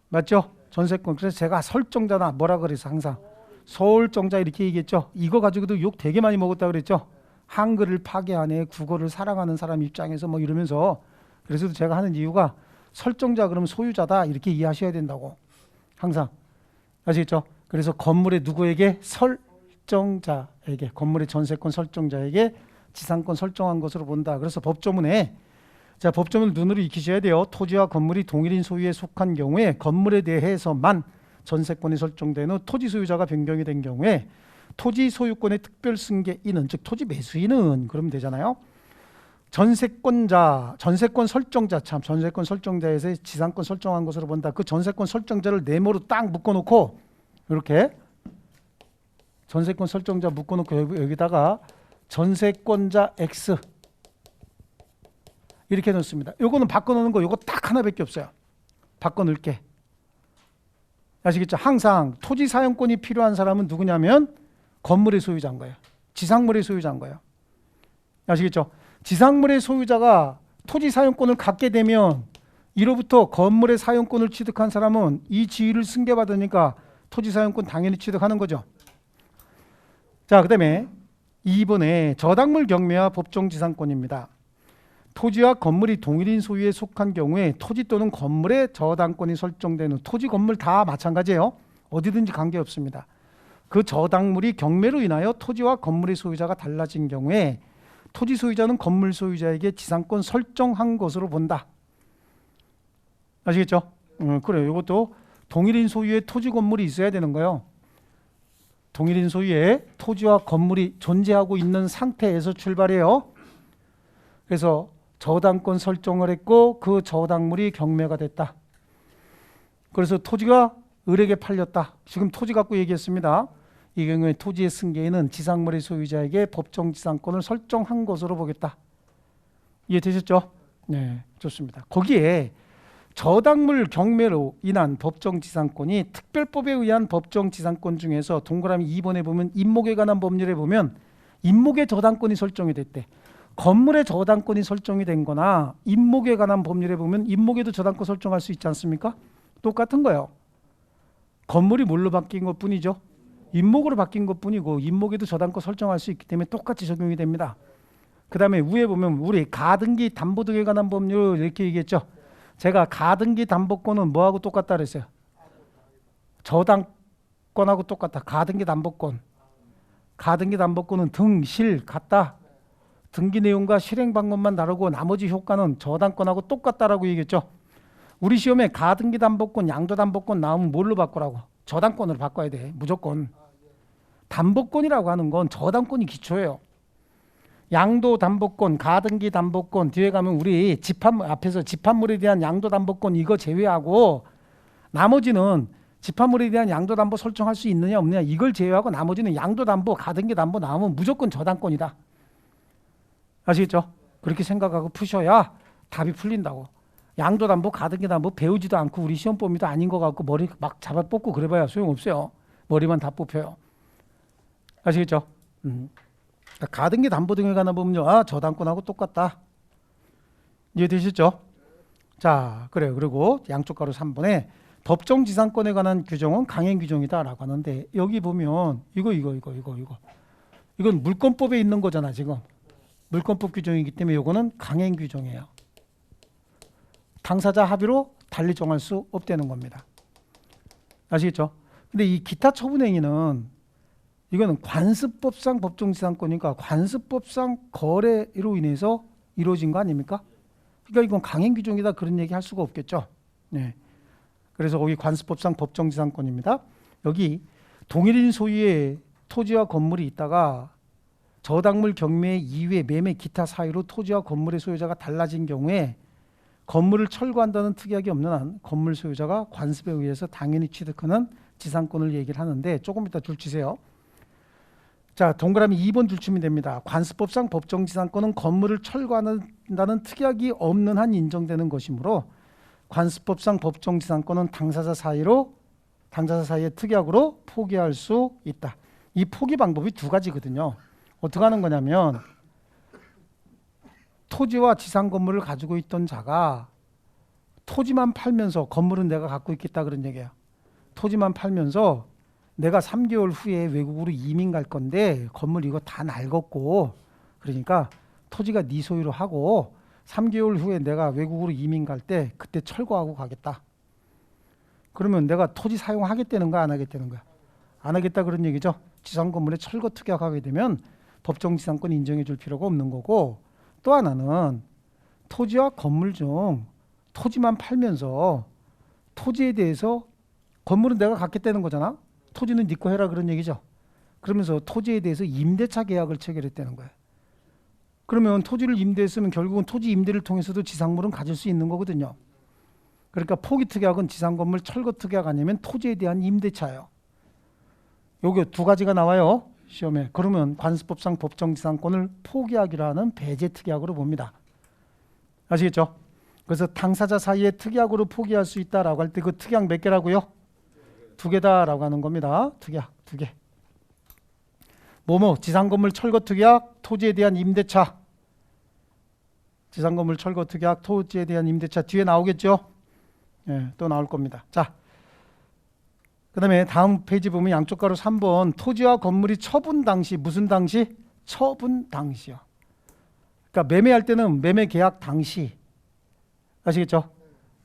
[SPEAKER 1] 맞죠? 전세권. 그래서 제가 설정자나 뭐라 그래서 항상 서울정자 이렇게 얘기했죠. 이거 가지고도 욕 되게 많이 먹었다 그랬죠. 한글을 파괴하네, 국어를 사랑하는 사람 입장에서 뭐 이러면서. 그래서 제가 하는 이유가 설정자 그러면 소유자다 이렇게 이해하셔야 된다고. 항상. 아시겠죠? 그래서 건물의 누구에게? 설정자에게, 건물의 전세권 설정자에게 지상권 설정한 것으로 본다. 그래서 법조문에, 자, 법조문을 눈으로 익히셔야 돼요. 토지와 건물이 동일인 소유에 속한 경우에 건물에 대해서만 전세권이 설정된 후 토지 소유자가 변경이 된 경우에 토지 소유권의 특별 승계인은, 즉 토지 매수인은 그러면 되잖아요. 전세권자, 전세권 설정자, 참 전세권 설정자에서 지상권 설정한 것으로 본다. 그 전세권 설정자를 네모로 딱 묶어놓고 이렇게 전세권 설정자 묶어놓고 여기다가 전세권자 X 이렇게 넣습니다. 요거는 바꿔놓는 거 요거 딱 하나밖에 없어요. 바꿔놓을게. 아시겠죠? 항상 토지 사용권이 필요한 사람은 누구냐면 건물의 소유자인 거예요. 지상물의 소유자인 거예요. 아시겠죠? 지상물의 소유자가 토지 사용권을 갖게 되면 이로부터 건물의 사용권을 취득한 사람은 이 지위를 승계받으니까 토지 사용권 당연히 취득하는 거죠. 자, 그다음에 2번에 저당물 경매와 법정지상권입니다. 토지와 건물이 동일인 소유에 속한 경우에 토지 또는 건물의 저당권이 설정된 후, 토지 건물 다 마찬가지예요. 어디든지 관계없습니다. 그 저당물이 경매로 인하여 토지와 건물의 소유자가 달라진 경우에 토지 소유자는 건물 소유자에게 지상권 설정한 것으로 본다. 아시겠죠? 그래요. 이것도 동일인 소유의 토지 건물이 있어야 되는 거예요. 동일인 소유의 토지와 건물이 존재하고 있는 상태에서 출발해요. 그래서 저당권 설정을 했고 그 저당물이 경매가 됐다. 그래서 토지가 을에게 팔렸다. 지금 토지 갖고 얘기했습니다. 이 경우에 토지의 승계인은 지상물의 소유자에게 법정지상권을 설정한 것으로 보겠다. 이해되셨죠? 네, 좋습니다. 거기에 저당물 경매로 인한 법정지상권이 특별법에 의한 법정지상권 중에서 동그라미 2번에 보면 임목에 관한 법률에 보면 임목의 저당권이 설정이 됐대. 건물의 저당권이 설정이 된 거나 임목에 관한 법률에 보면 임목에도 저당권 설정할 수 있지 않습니까? 똑같은 거예요. 건물이 뭘로 바뀐 것 뿐이죠. 임목으로 바뀐 것 뿐이고 임목에도 저당권 설정할 수 있기 때문에 똑같이 적용이 됩니다. 그 다음에 위에 보면 우리 가등기 담보 등에 관한 법률 이렇게 얘기했죠. 제가 가등기 담보권은 뭐하고 똑같다 그랬어요? 저당권하고 똑같다. 가등기 담보권. 가등기 담보권은 등, 실 같다. 등기 내용과 실행 방법만 다르고 나머지 효과는 저당권하고 똑같다라고 얘기했죠. 우리 시험에 가등기 담보권, 양도 담보권 나오면 뭘로 바꾸라고? 저당권으로 바꿔야 돼. 무조건. 담보권이라고 하는 건 저당권이 기초예요. 양도 담보권, 가등기 담보권 뒤에 가면 우리 앞에서 집합물에 대한 양도 담보권 이거 제외하고 나머지는 집합물에 대한 양도 담보 설정할 수 있느냐 없느냐 이걸 제외하고 나머지는 양도 담보, 가등기 담보 나오면 무조건 저당권이다. 아시겠죠? 그렇게 생각하고 푸셔야 답이 풀린다고. 양도 담보, 가등기 담보 배우지도 않고 우리 시험 범위도 아닌 것 같고 머리 막 잡아 뽑고 그래봐야 소용없어요. 머리만 다 뽑혀요. 아시겠죠? 가등기 담보 등에 관한 부분요. 아, 저당권하고 똑같다. 이해되시죠? 자, 그래요. 그리고 양쪽 가로 3번에 법정지상권에 관한 규정은 강행 규정이다라고 하는데 여기 보면 이건 물권법에 있는 거잖아 지금. 물권법 규정이기 때문에 이거는 강행 규정이에요. 당사자 합의로 달리 정할 수 없다는 겁니다. 아시겠죠? 근데 이 기타 처분행위는 이거는 관습법상 법정지상권이니까 관습법상 거래로 인해서 이루어진 거 아닙니까? 그러니까 이건 강행 규정이다 그런 얘기 할 수가 없겠죠. 네. 그래서 거기 관습법상 법정지상권입니다. 여기 동일인 소유의 토지와 건물이 있다가 저당물 경매 이외 매매 기타 사유로 토지와 건물의 소유자가 달라진 경우에 건물을 철거한다는 특약이 없는 한 건물 소유자가 관습에 의해서 당연히 취득하는 지상권을 얘기를 하는데 조금 이따 줄 치세요. 자, 동그라미 2번 줄 치면 됩니다. 관습법상 법정지상권은 건물을 철거한다는 특약이 없는 한 인정되는 것이므로 관습법상 법정지상권은 당사자 사이로 당사자 사이의 특약으로 포기할 수 있다. 이 포기 방법이 두 가지거든요. 어떻게 하는 거냐면 토지와 지상 건물을 가지고 있던 자가 토지만 팔면서 건물은 내가 갖고 있겠다 그런 얘기야. 토지만 팔면서 내가 3개월 후에 외국으로 이민 갈 건데 건물 이거 다 낡았고 그러니까 토지가 네 소유로 하고 3개월 후에 내가 외국으로 이민 갈 때 그때 철거하고 가겠다. 그러면 내가 토지 사용하겠다는 거야 안 하겠다는 거야? 안 하겠다 그런 얘기죠. 지상 건물에 철거 특약하게 되면 법정 지상권 인정해 줄 필요가 없는 거고 또 하나는 토지와 건물 중 토지만 팔면서 토지에 대해서 건물은 내가 갖겠다는 거잖아. 토지는 네 거 해라 그런 얘기죠. 그러면서 토지에 대해서 임대차 계약을 체결했다는 거예요. 그러면 토지를 임대했으면 결국은 토지 임대를 통해서도 지상물은 가질 수 있는 거거든요. 그러니까 포기 특약은 지상 건물 철거 특약 아니면 토지에 대한 임대차예요. 요게 두 가지가 나와요. 시험에. 그러면 관습법상 법정지상권을 포기하기로 하는 배제 특약으로 봅니다. 아시겠죠? 그래서 당사자 사이에 특약으로 포기할 수 있다라고 할 때 그 특약 몇 개라고요? 두 개다라고 하는 겁니다. 특약 두 개. 뭐뭐 지상건물 철거 특약, 토지에 대한 임대차. 지상건물 철거 특약, 토지에 대한 임대차 뒤에 나오겠죠? 예, 또 나올 겁니다. 자, 그 다음에 다음 페이지 보면 양쪽 가로 3번 토지와 건물이 처분 당시 무슨 당시? 처분 당시요. 그러니까 매매할 때는 매매 계약 당시 아시겠죠?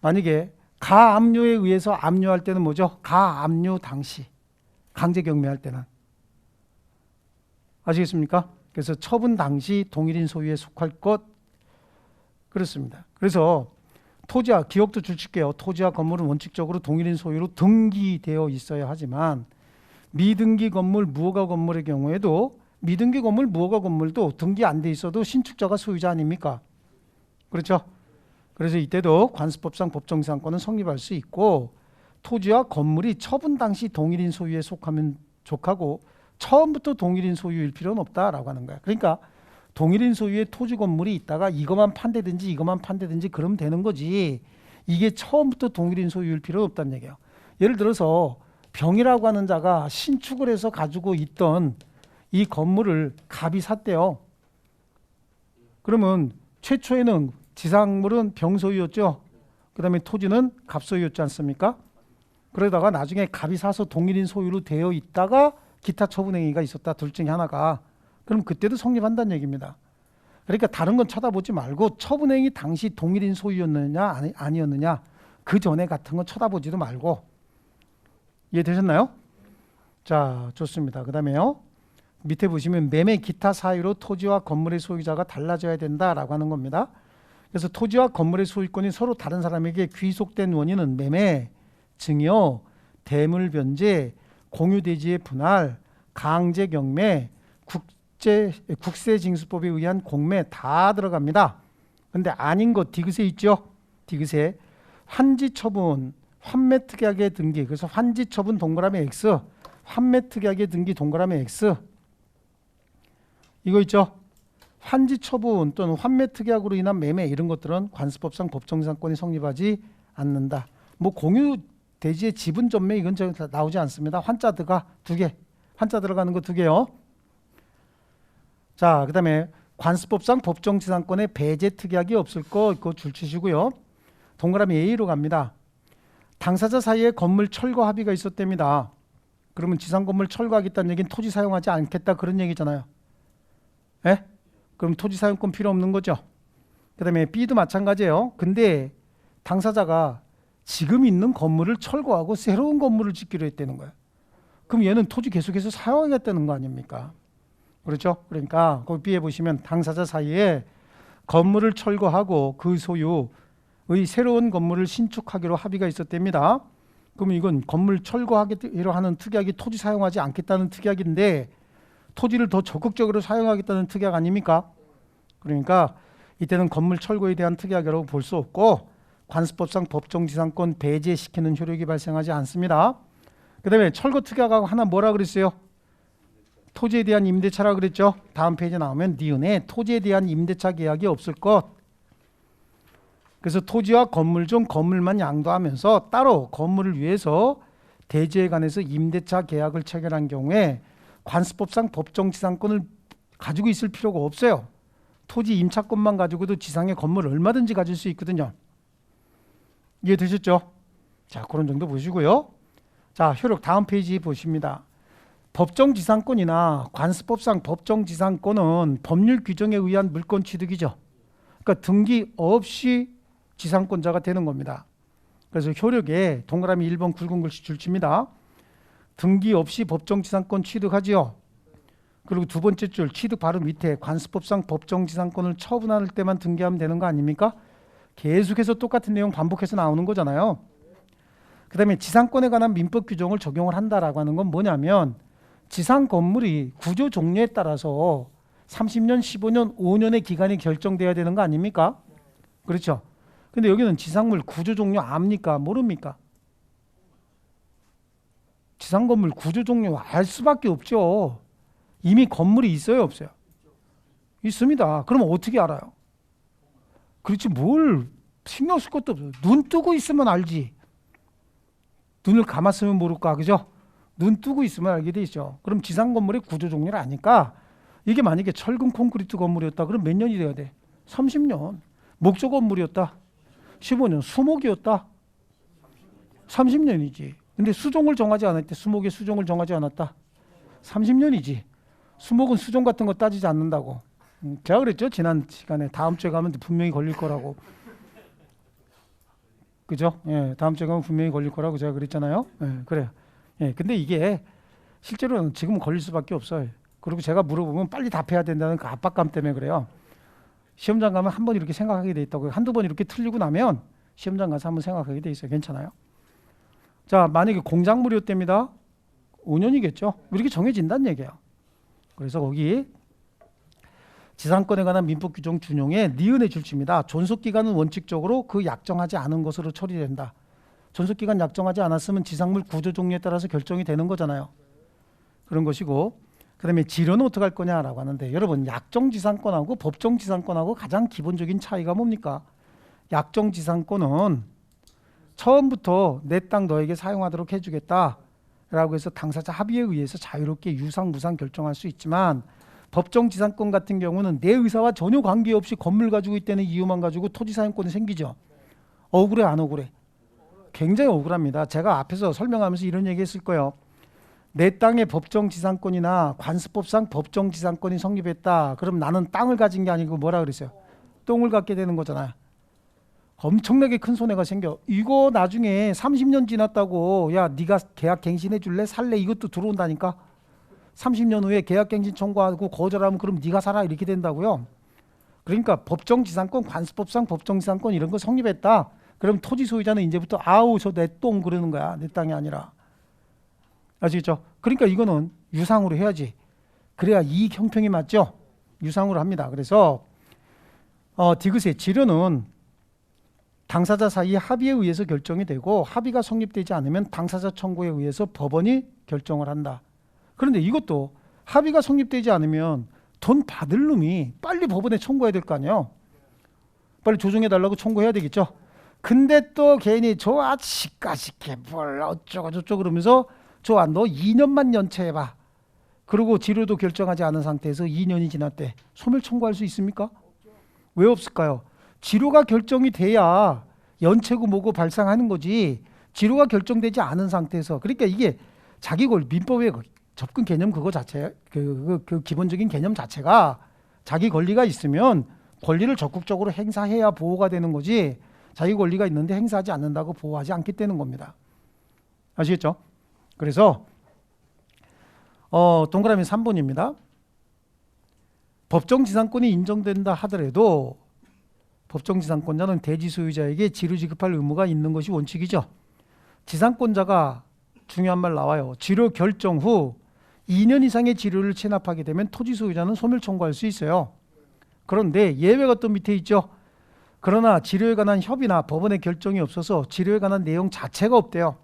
[SPEAKER 1] 만약에 가압류에 의해서 압류할 때는 뭐죠? 가압류 당시 강제 경매할 때는 아시겠습니까? 그래서 처분 당시 동일인 소유에 속할 것 그렇습니다. 그래서 토지와 기억도 줄칠게요. 토지와 건물은 원칙적으로 동일인 소유로 등기되어 있어야 하지만 미등기 건물, 무허가 건물의 경우에도 미등기 건물, 무허가 건물도 등기 안 돼 있어도 신축자가 소유자 아닙니까? 그렇죠? 그래서 이때도 관습법상 법정지상권은 성립할 수 있고 토지와 건물이 처분 당시 동일인 소유에 속하면 족하고 처음부터 동일인 소유일 필요는 없다라고 하는 거야. 그러니까 동일인 소유의 토지 건물이 있다가 이것만 판대든지 이것만 판대든지 그러면 되는 거지 이게 처음부터 동일인 소유일 필요는 없다는 얘기예요. 예를 들어서 병이라고 하는 자가 신축을 해서 가지고 있던 이 건물을 갑이 샀대요. 그러면 최초에는 지상물은 병 소유였죠. 그 다음에 토지는 갑 소유였지 않습니까? 그러다가 나중에 갑이 사서 동일인 소유로 되어 있다가 기타 처분행위가 있었다. 둘 중에 하나가. 그럼 그때도 성립한다는 얘기입니다. 그러니까 다른 건 쳐다보지 말고 처분행위 당시 동일인 소유였느냐 아니었느냐 그 전에 같은 건 쳐다보지도 말고 이해되셨나요? 자, 좋습니다. 그 다음에요. 밑에 보시면 매매 기타 사유로 토지와 건물의 소유자가 달라져야 된다라고 하는 겁니다. 그래서 토지와 건물의 소유권이 서로 다른 사람에게 귀속된 원인은 매매, 증여, 대물 변제, 공유대지의 분할, 강제 경매, 국세징수법에 의한 공매 다 들어갑니다. 근데 아닌 것 디귿에 있죠. 디귿에 환지 처분, 환매 특약의 등기. 그래서 환지 처분 동그라미 X, 환매 특약의 등기 동그라미 X. 이거 있죠. 환지 처분 또는 환매 특약으로 인한 매매 이런 것들은 관습법상 법정지상권이 성립하지 않는다. 뭐 공유 대지의 지분 전매 이건 나오지 않습니다. 환자 들어가 두 개. 환자 들어가는 거 두 개요. 자, 그다음에 관습법상 법정지상권에 배제 특약이 없을 거 이거 줄치시고요. 동그라미 A로 갑니다. 당사자 사이에 건물 철거 합의가 있었답니다. 그러면 지상 건물 철거하겠다는 얘기는 토지 사용하지 않겠다 그런 얘기잖아요. 예? 그럼 토지 사용권 필요 없는 거죠. 그다음에 B도 마찬가지예요. 근데 당사자가 지금 있는 건물을 철거하고 새로운 건물을 짓기로 했다는 거예요. 그럼 얘는 토지 계속해서 사용하겠다는 거 아닙니까? 그렇죠? 그러니까 거기 B에 보시면 당사자 사이에 건물을 철거하고 그 소유의 새로운 건물을 신축하기로 합의가 있었답니다. 그러면 이건 건물 철거하기로 하는 특약이 토지 사용하지 않겠다는 특약인데 토지를 더 적극적으로 사용하겠다는 특약 아닙니까? 그러니까 이때는 건물 철거에 대한 특약이라고 볼 수 없고 관습법상 법정지상권 배제시키는 효력이 발생하지 않습니다. 그 다음에 철거 특약하고 하나 뭐라 그랬어요? 토지에 대한 임대차라 그랬죠. 다음 페이지 나오면 니은에 토지에 대한 임대차 계약이 없을 것. 그래서 토지와 건물 중 건물만 양도하면서 따로 건물을 위해서 대지에 관해서 임대차 계약을 체결한 경우에 관습법상 법정지상권을 가지고 있을 필요가 없어요. 토지 임차권만 가지고도 지상의 건물을 얼마든지 가질 수 있거든요. 이해되셨죠? 자, 그런 정도 보시고요. 자, 효력 다음 페이지 보십니다. 법정지상권이나 관습법상 법정지상권은 법률 규정에 의한 물권 취득이죠. 그러니까 등기 없이 지상권자가 되는 겁니다. 그래서 효력에 동그라미 1번 굵은 글씨 줄칩니다. 등기 없이 법정지상권 취득하지요. 그리고 두 번째 줄 취득 바로 밑에 관습법상 법정지상권을 처분할 때만 등기하면 되는 거 아닙니까? 계속해서 똑같은 내용 반복해서 나오는 거잖아요. 그 다음에 지상권에 관한 민법 규정을 적용을 한다라고 하는 건 뭐냐면 지상 건물이 구조 종류에 따라서 30년, 15년, 5년의 기간이 결정돼야 되는 거 아닙니까? 그렇죠. 근데 여기는 지상물 구조 종류 압니까? 모릅니까? 지상 건물 구조 종류 알 수밖에 없죠. 이미 건물이 있어요, 없어요? 있습니다. 그러면 어떻게 알아요? 그렇지, 뭘 신경 쓸 것도 없어요. 눈 뜨고 있으면 알지. 눈을 감았으면 모를까, 그죠? 눈 뜨고 있으면 알게 돼 있죠. 그럼 지상 건물의 구조 종류를 아니까 이게 만약에 철근 콘크리트 건물이었다, 그럼 몇 년이 돼야 돼? 30년. 목조 건물이었다, 15년. 수목이었다, 30년이지. 근데 수종을 정하지 않을 때 수목의 수종을 정하지 않았다, 30년이지. 수목은 수종 같은 거 따지지 않는다고. 제가 그랬죠, 지난 시간에. 다음 주에 가면 분명히 걸릴 거라고. 그죠? 예, 다음 주에 가면 분명히 걸릴 거라고 제가 그랬잖아요. 예, 그래요. 예, 근데 이게 실제로는 지금은 걸릴 수밖에 없어요. 그리고 제가 물어보면 빨리 답해야 된다는 그 압박감 때문에 그래요. 시험장 가면 한 번 이렇게 생각하게 돼 있다고. 한두 번 이렇게 틀리고 나면 시험장 가서 한번 생각하게 돼 있어요. 괜찮아요? 자, 만약에 공작물이었답니다. 5년이겠죠. 이렇게 정해진다는 얘기예요. 그래서 거기 지상권에 관한 민법 규정 준용에 니은의 줄칩니다. 존속기간은 원칙적으로 그 약정하지 않은 것으로 처리된다. 존속기간 약정하지 않았으면 지상물 구조 종류에 따라서 결정이 되는 거잖아요. 그런 것이고, 그 다음에 지료는 어떻게 할 거냐라고 하는데, 여러분 약정지상권하고 법정지상권하고 가장 기본적인 차이가 뭡니까? 약정지상권은 처음부터 내 땅 너에게 사용하도록 해주겠다 라고 해서 당사자 합의에 의해서 자유롭게 유상 무상 결정할 수 있지만, 법정지상권 같은 경우는 내 의사와 전혀 관계없이 건물 가지고 있다는 이유만 가지고 토지 사용권이 생기죠. 억울해, 안 억울해? 굉장히 억울합니다. 제가 앞에서 설명하면서 이런 얘기 했을 거예요. 내 땅의 법정지상권이나 관습법상 법정지상권이 성립했다. 그럼 나는 땅을 가진 게 아니고 뭐라 그랬어요? 똥을 갖게 되는 거잖아요. 엄청나게 큰 손해가 생겨. 이거 나중에 30년 지났다고 야 네가 계약 갱신해 줄래? 살래? 이것도 들어온다니까. 30년 후에 계약갱신 청구하고 거절하면 그럼 네가 살아, 이렇게 된다고요. 그러니까 법정지상권, 관습법상 법정지상권 이런 거 성립했다. 그럼 토지 소유자는 이제부터 아우 저 내 똥 그러는 거야. 내 땅이 아니라. 아시겠죠? 그러니까 이거는 유상으로 해야지. 그래야 이익 형평이 맞죠? 유상으로 합니다. 그래서 디귿의 지료는 당사자 사이 합의에 의해서 결정이 되고, 합의가 성립되지 않으면 당사자 청구에 의해서 법원이 결정을 한다. 그런데 이것도 합의가 성립되지 않으면 돈 받을 놈이 빨리 법원에 청구해야 될 거 아니에요. 빨리 조정해 달라고 청구해야 되겠죠. 근데 또 괜히 좋아 시까짓게 뭘 어쩌고 저쩌고 그러면서 좋아 너 2년만 연체해봐. 그리고 지료도 결정하지 않은 상태에서 2년이 지났대. 소멸 청구할 수 있습니까? 왜 없을까요? 지료가 결정이 돼야 연체고 뭐고 발생하는 거지. 지료가 결정되지 않은 상태에서. 그러니까 이게 자기 권리, 민법의 접근 개념 그거 자체, 그 기본적인 개념 자체가 자기 권리가 있으면 권리를 적극적으로 행사해야 보호가 되는 거지, 자기 권리가 있는데 행사하지 않는다고 보호하지 않기 때문인 겁니다. 아시겠죠? 그래서 동그라미 3번입니다. 법정지상권이 인정된다 하더라도 법정지상권자는 대지 소유자에게 지료 지급할 의무가 있는 것이 원칙이죠. 지상권자가 중요한 말 나와요. 지료 결정 후 2년 이상의 지료를 체납하게 되면 토지 소유자는 소멸 청구할 수 있어요. 그런데 예외가 또 밑에 있죠. 그러나 지료에 관한 협의나 법원의 결정이 없어서 지료에 관한 내용 자체가 없대요.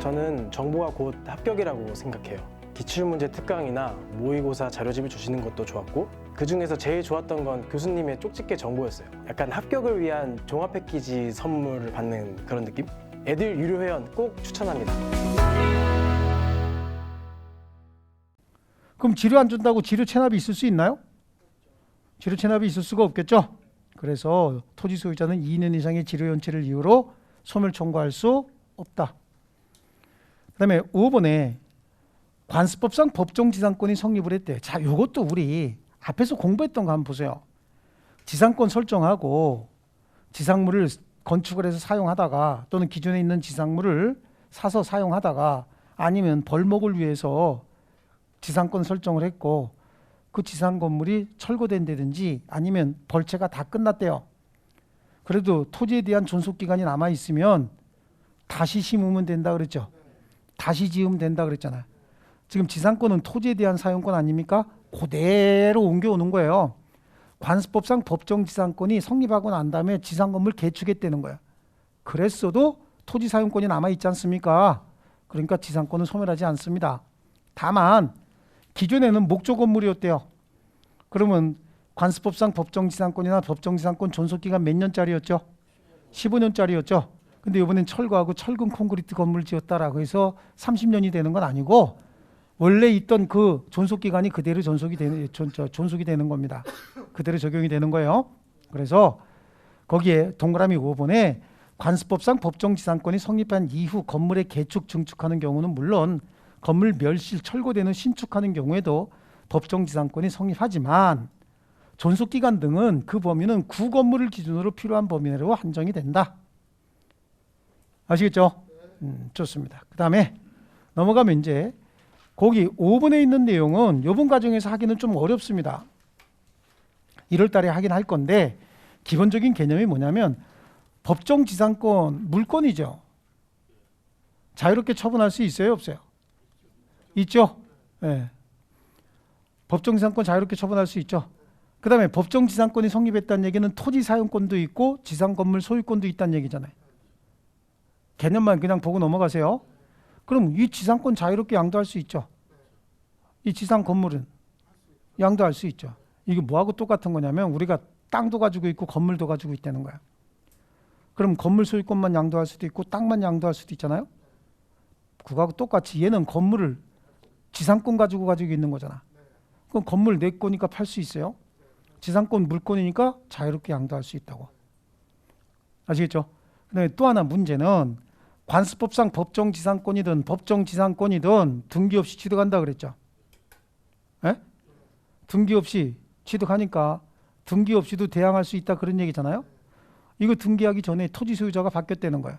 [SPEAKER 3] 저는 정보가 곧 합격이라고 생각해요. 기출문제 특강이나 모의고사 자료집을 주시는 것도 좋았고, 그중에서 제일 좋았던 건 교수님의 쪽집게 정보였어요. 약간 합격을 위한 종합 패키지 선물을 받는 그런 느낌? 에듀윌 유료 회원 꼭 추천합니다.
[SPEAKER 1] 그럼 지료 안 준다고 지료 체납이 있을 수 있나요? 지료 체납이 있을 수가 없겠죠. 그래서 토지 소유자는 2년 이상의 지료 연체를 이유로 소멸 청구할 수 없다. 그다음에 5번에 관습법상 법정 지상권이 성립을 했대. 자, 이것도 우리 앞에서 공부했던 거 한번 보세요. 지상권 설정하고 지상물을 건축을 해서 사용하다가 또는 기존에 있는 지상물을 사서 사용하다가 아니면 벌목을 위해서 지상권 설정을 했고 그 지상 건물이 철거된다든지 아니면 벌채가 다 끝났대요. 그래도 토지에 대한 존속 기간이 남아 있으면 다시 심으면 된다 그랬죠. 다시 지으면 된다 그랬잖아요. 지금 지상권은 토지에 대한 사용권 아닙니까? 그대로 옮겨오는 거예요. 관습법상 법정 지상권이 성립하고 난 다음에 지상 건물 개축했다는 거예요. 그랬어도 토지 사용권이 남아 있지 않습니까? 그러니까 지상권은 소멸하지 않습니다. 다만 기존에는 목조 건물이었대요. 그러면 관습법상 법정지상권이나 법정지상권 존속기간 몇 년짜리였죠? 15년짜리였죠. 근데 이번엔 철거하고 철근 콘크리트 건물 지었다라고 해서 30년이 되는 건 아니고 원래 있던 그 존속기간이 그대로 존속이 되는 겁니다. 그대로 적용이 되는 거예요. 그래서 거기에 동그라미 5번에 관습법상 법정지상권이 성립한 이후 건물의 개축, 증축하는 경우는 물론 건물 멸실, 철거되는 신축하는 경우에도 법정지상권이 성립하지만 존속기간 등은 그 범위는 구건물을 기준으로 필요한 범위 내로 한정이 된다. 아시겠죠? 좋습니다. 그 다음에 넘어가면 이제 거기 5번에 있는 내용은 이번 과정에서 하기는 좀 어렵습니다. 1월 달에 하긴 할 건데 기본적인 개념이 뭐냐면 법정지상권 물권이죠. 자유롭게 처분할 수 있어요, 없어요? 있죠. 네. 법정지상권 자유롭게 처분할 수 있죠. 그 다음에 법정지상권이 성립했다는 얘기는 토지 사용권도 있고 지상건물 소유권도 있다는 얘기잖아요. 개념만 그냥 보고 넘어가세요. 그럼 이 지상권 자유롭게 양도할 수 있죠. 이 지상건물은 양도할 수 있죠. 이게 뭐하고 똑같은 거냐면 우리가 땅도 가지고 있고 건물도 가지고 있다는 거야. 그럼 건물 소유권만 양도할 수도 있고 땅만 양도할 수도 있잖아요. 그거하고 똑같이 얘는 건물을 지상권 가지고 있는 거잖아. 그럼 건물 내 거니까 팔 수 있어요. 지상권 물권이니까 자유롭게 양도할 수 있다고. 아시겠죠? 그다음에 또 하나 문제는 관습법상 법정지상권이든 법정지상권이든 등기 없이 취득한다 그랬죠. 에? 등기 없이 취득하니까 등기 없이도 대항할 수 있다 그런 얘기잖아요. 이거 등기하기 전에 토지 소유자가 바뀌었다는 거야.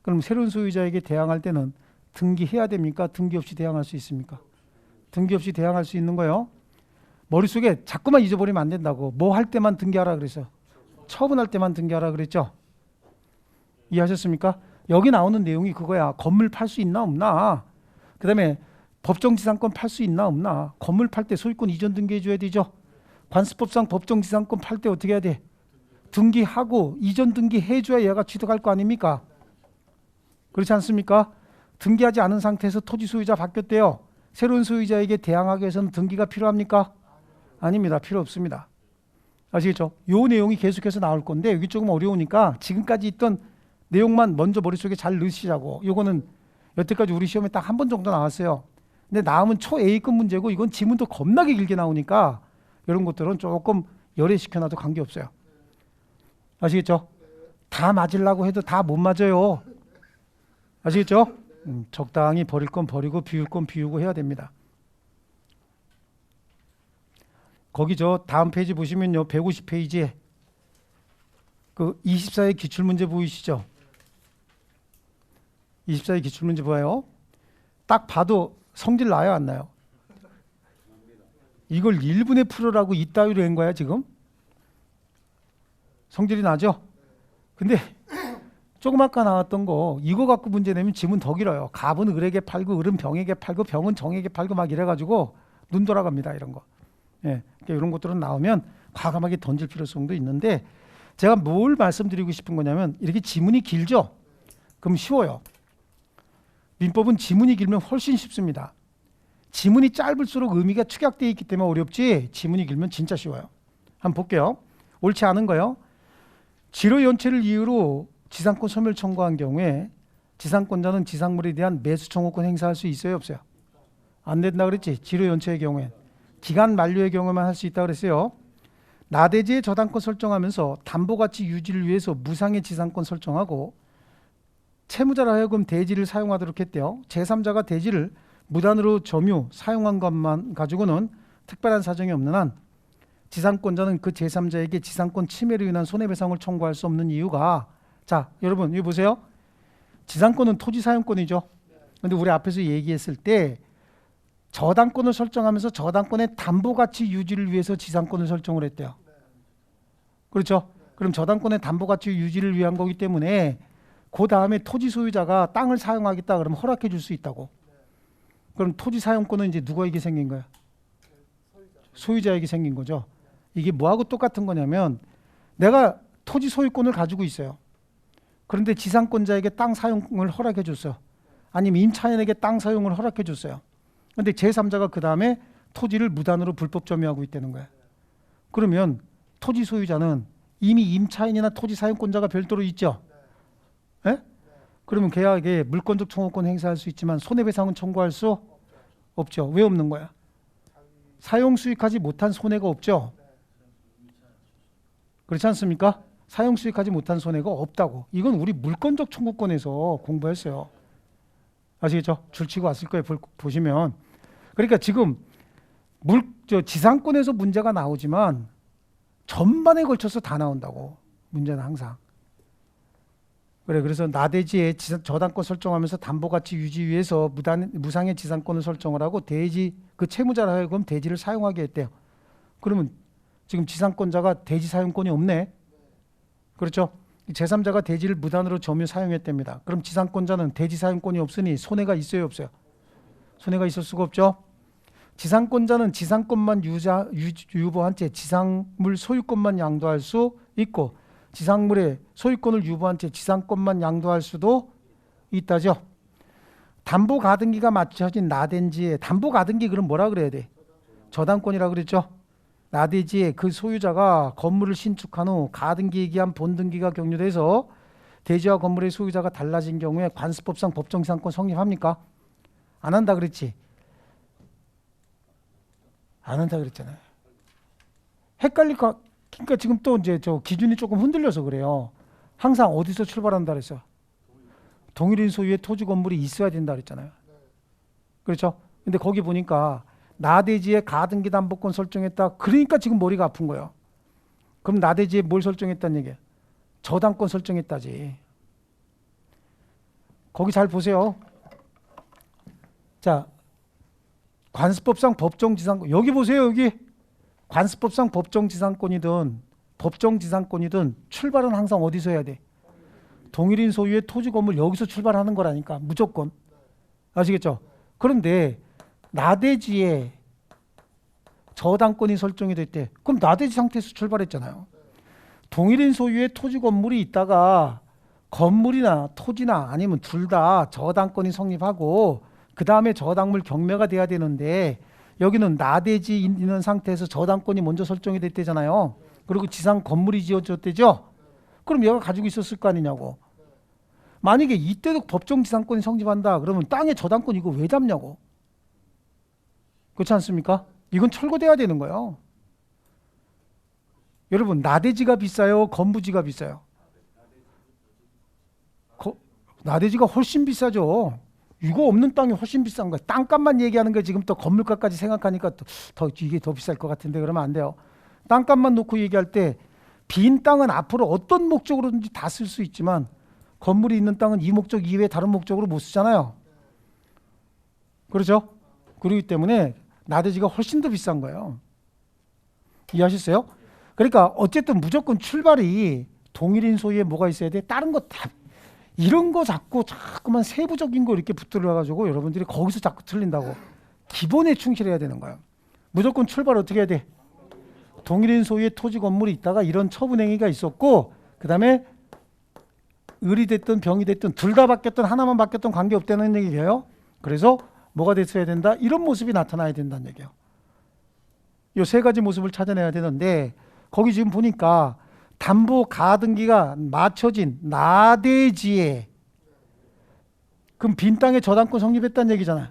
[SPEAKER 1] 그럼 새로운 소유자에게 대항할 때는 등기해야 됩니까? 등기 없이 대항할 수 있습니까? 등기 없이 대항할 수 있는 거예요. 머릿속에 자꾸만 잊어버리면 안 된다고. 뭐 할 때만 등기하라 그랬어. 처분할 때만 등기하라 그랬죠. 이해하셨습니까? 여기 나오는 내용이 그거야. 건물 팔 수 있나 없나. 그 다음에 법정지상권 팔 수 있나 없나. 건물 팔 때 소유권 이전 등기해 줘야 되죠. 관습법상 법정지상권 팔 때 어떻게 해야 돼? 등기하고 이전 등기해 줘야 얘가 취득할 거 아닙니까? 그렇지 않습니까? 등기하지 않은 상태에서 토지 소유자 바뀌었대요. 새로운 소유자에게 대항하기 위해서는 등기가 필요합니까? 아닙니다. 필요 없습니다. 아시겠죠? 요 내용이 계속해서 나올 건데 여기 조금 어려우니까 지금까지 있던 내용만 먼저 머릿속에 잘 넣으시자고. 요거는 여태까지 우리 시험에 딱 한 번 정도 나왔어요. 근데 나오면 초 A급 문제고 이건 지문도 겁나게 길게 나오니까 이런 것들은 조금 열애시켜놔도 관계없어요. 아시겠죠? 다 맞으려고 해도 다 못 맞아요. 아시겠죠? 적당히 버릴 건 버리고 비울 건 비우고 해야 됩니다. 거기 저 다음 페이지 보시면요. 150페이지에 그 24의 기출문제 보이시죠? 24의 기출문제 봐요. 딱 봐도 성질 나요, 안 나요? 이걸 1분에 풀으라고 이따위로 한 거야, 지금? 성질이 나죠? 근데 조금 아까 나왔던 거 이거 갖고 문제 내면 지문 더 길어요. 갑은 을에게 팔고 을은 병에게 팔고 병은 정에게 팔고 막 이래가지고 눈 돌아갑니다. 이런 거. 예, 그러니까 이런 것들은 나오면 과감하게 던질 필요성도 있는데 제가 뭘 말씀드리고 싶은 거냐면 이렇게 지문이 길죠? 그럼 쉬워요. 민법은 지문이 길면 훨씬 쉽습니다. 지문이 짧을수록 의미가 축약되어 있기 때문에 어렵지 지문이 길면 진짜 쉬워요. 한번 볼게요. 옳지 않은 거요. 지료 연체를 이유로 지상권 소멸 청구한 경우에 지상권자는 지상물에 대한 매수 청구권 행사할 수 있어요, 없어요? 안 된다 그랬지. 지료 연체의 경우엔. 기간 만료의 경우만 할 수 있다 그랬어요. 나대지의 저당권 설정하면서 담보가치 유지를 위해서 무상의 지상권 설정하고 채무자로 하여금 대지를 사용하도록 했대요. 제3자가 대지를 무단으로 점유, 사용한 것만 가지고는 특별한 사정이 없는 한 지상권자는 그 제3자에게 지상권 침해로 인한 손해배상을 청구할 수 없는 이유가, 자 여러분 여기 보세요. 지상권은 토지 사용권이죠. 근데 우리 앞에서 얘기했을 때 저당권을 설정하면서 저당권의 담보가치 유지를 위해서 지상권을 설정을 했대요. 그렇죠? 그럼 저당권의 담보가치 유지를 위한 거기 때문에 그 다음에 토지 소유자가 땅을 사용하겠다 그러면 허락해 줄 수 있다고. 그럼 토지 사용권은 이제 누구에게 생긴 거야? 소유자에게 생긴 거죠. 이게 뭐하고 똑같은 거냐면 내가 토지 소유권을 가지고 있어요. 그런데 지상권자에게 땅 사용을 허락해 줬어요. 아니면 임차인에게 땅 사용을 허락해 줬어요. 근데 제3자가 그 다음에 토지를 무단으로 불법 점유하고 있다는 거야. 그러면 토지 소유자는 이미 임차인이나 토지 사용권자가 별도로 있죠. 예? 그러면 계약에 물권적 청구권 행사할 수 있지만 손해배상은 청구할 수 없죠. 왜 없는 거야? 사용 수익하지 못한 손해가 없죠. 그렇지 않습니까? 사용 수익하지 못한 손해가 없다고. 이건 우리 물권적 청구권에서 공부했어요. 아시겠죠? 줄치고 왔을 거예요. 보시면. 그러니까 지금 지상권에서 문제가 나오지만 전반에 걸쳐서 다 나온다고. 문제는 항상. 그래서 나대지에 저당권 설정하면서 담보가치 유지 위해서 무상의 지상권을 설정을 하고 대지 그 채무자로 하여금 대지를 사용하게 했대요. 그러면 지금 지상권자가 대지 사용권이 없네. 그렇죠? 제3자가 대지를 무단으로 점유 사용했답니다. 그럼 지상권자는 대지 사용권이 없으니 손해가 있어요, 없어요? 손해가 있을 수가 없죠. 지상권자는 지상권만 유보한 채 지상물 소유권만 양도할 수 있고 지상물의 소유권을 유보한 채 지상권만 양도할 수도 있다죠. 담보가등기가 맞춰진 나대지에 담보가등기 그럼 뭐라 그래야 돼? 저당권이라 그랬죠. 나대지에 그 소유자가 건물을 신축한 후 가등기에 기한 본등기가 격려돼서 대지와 건물의 소유자가 달라진 경우에 관습법상 법정지상권 성립합니까? 안 한다 그랬지. 안 한다 그랬잖아요. 헷갈릴까? 그러니까 지금 또 이제 저 기준이 조금 흔들려서 그래요. 항상 어디서 출발한다 그랬어? 동일인 소유의 토지 건물이 있어야 된다 그랬잖아요. 그렇죠? 근데 거기 보니까 나대지에 가등기 담보권 설정했다. 그러니까 지금 머리가 아픈 거예요. 그럼 나대지에 뭘 설정했다는 얘기야? 저당권 설정했다지. 거기 잘 보세요. 자, 관습법상 법정지상권 여기 보세요. 여기 관습법상 법정지상권이든 법정지상권이든 출발은 항상 어디서 해야 돼? 동일인 소유의 토지 건물 여기서 출발하는 거라니까 무조건. 아시겠죠? 그런데 나대지에 저당권이 설정이 됐대. 그럼 나대지 상태에서 출발했잖아요. 동일인 소유의 토지 건물이 있다가 건물이나 토지나 아니면 둘 다 저당권이 성립하고 그 다음에 저당물 경매가 돼야 되는데 여기는 나대지 있는 상태에서 저당권이 먼저 설정이 됐대잖아요. 그리고 지상 건물이 지어졌대죠. 그럼 얘가 가지고 있었을 거 아니냐고. 만약에 이때도 법정지상권이 성립한다 그러면 땅의 저당권 이거 왜 잡냐고. 그렇지 않습니까? 이건 철거돼야 되는 거예요. 여러분 나대지가 비싸요? 건부지가 비싸요? 나대지가 훨씬 비싸죠. 이거 없는 땅이 훨씬 비싼 거야. 땅값만 얘기하는 게 지금 또 건물가까지 생각하니까 이게 더 비쌀 것 같은데 그러면 안 돼요. 땅값만 놓고 얘기할 때 빈 땅은 앞으로 어떤 목적으로든지 다 쓸 수 있지만 건물이 있는 땅은 이 목적 이외에 다른 목적으로 못 쓰잖아요. 그렇죠? 그렇기 때문에 나대지가 훨씬 더 비싼 거예요. 이해하셨어요? 그러니까 어쨌든 무조건 출발이 동일인 소유에 뭐가 있어야 돼? 다른 거 다 이런 거 자꾸만 세부적인 거 이렇게 붙들어가지고 여러분들이 거기서 자꾸 틀린다고. 기본에 충실해야 되는 거예요. 무조건 출발 어떻게 해야 돼? 동일인 소유의 토지 건물이 있다가 이런 처분행위가 있었고 그 다음에 을이 됐든 병이 됐든 둘 다 바뀌었든 하나만 바뀌었든 관계없다는 얘기예요. 그래서 뭐가 됐어야 된다? 이런 모습이 나타나야 된다는 얘기예요. 이 세 가지 모습을 찾아내야 되는데 거기 지금 보니까 담보 가등기가 맞춰진 나대지에 그럼 빈 땅에 저당권 성립했다는 얘기잖아요.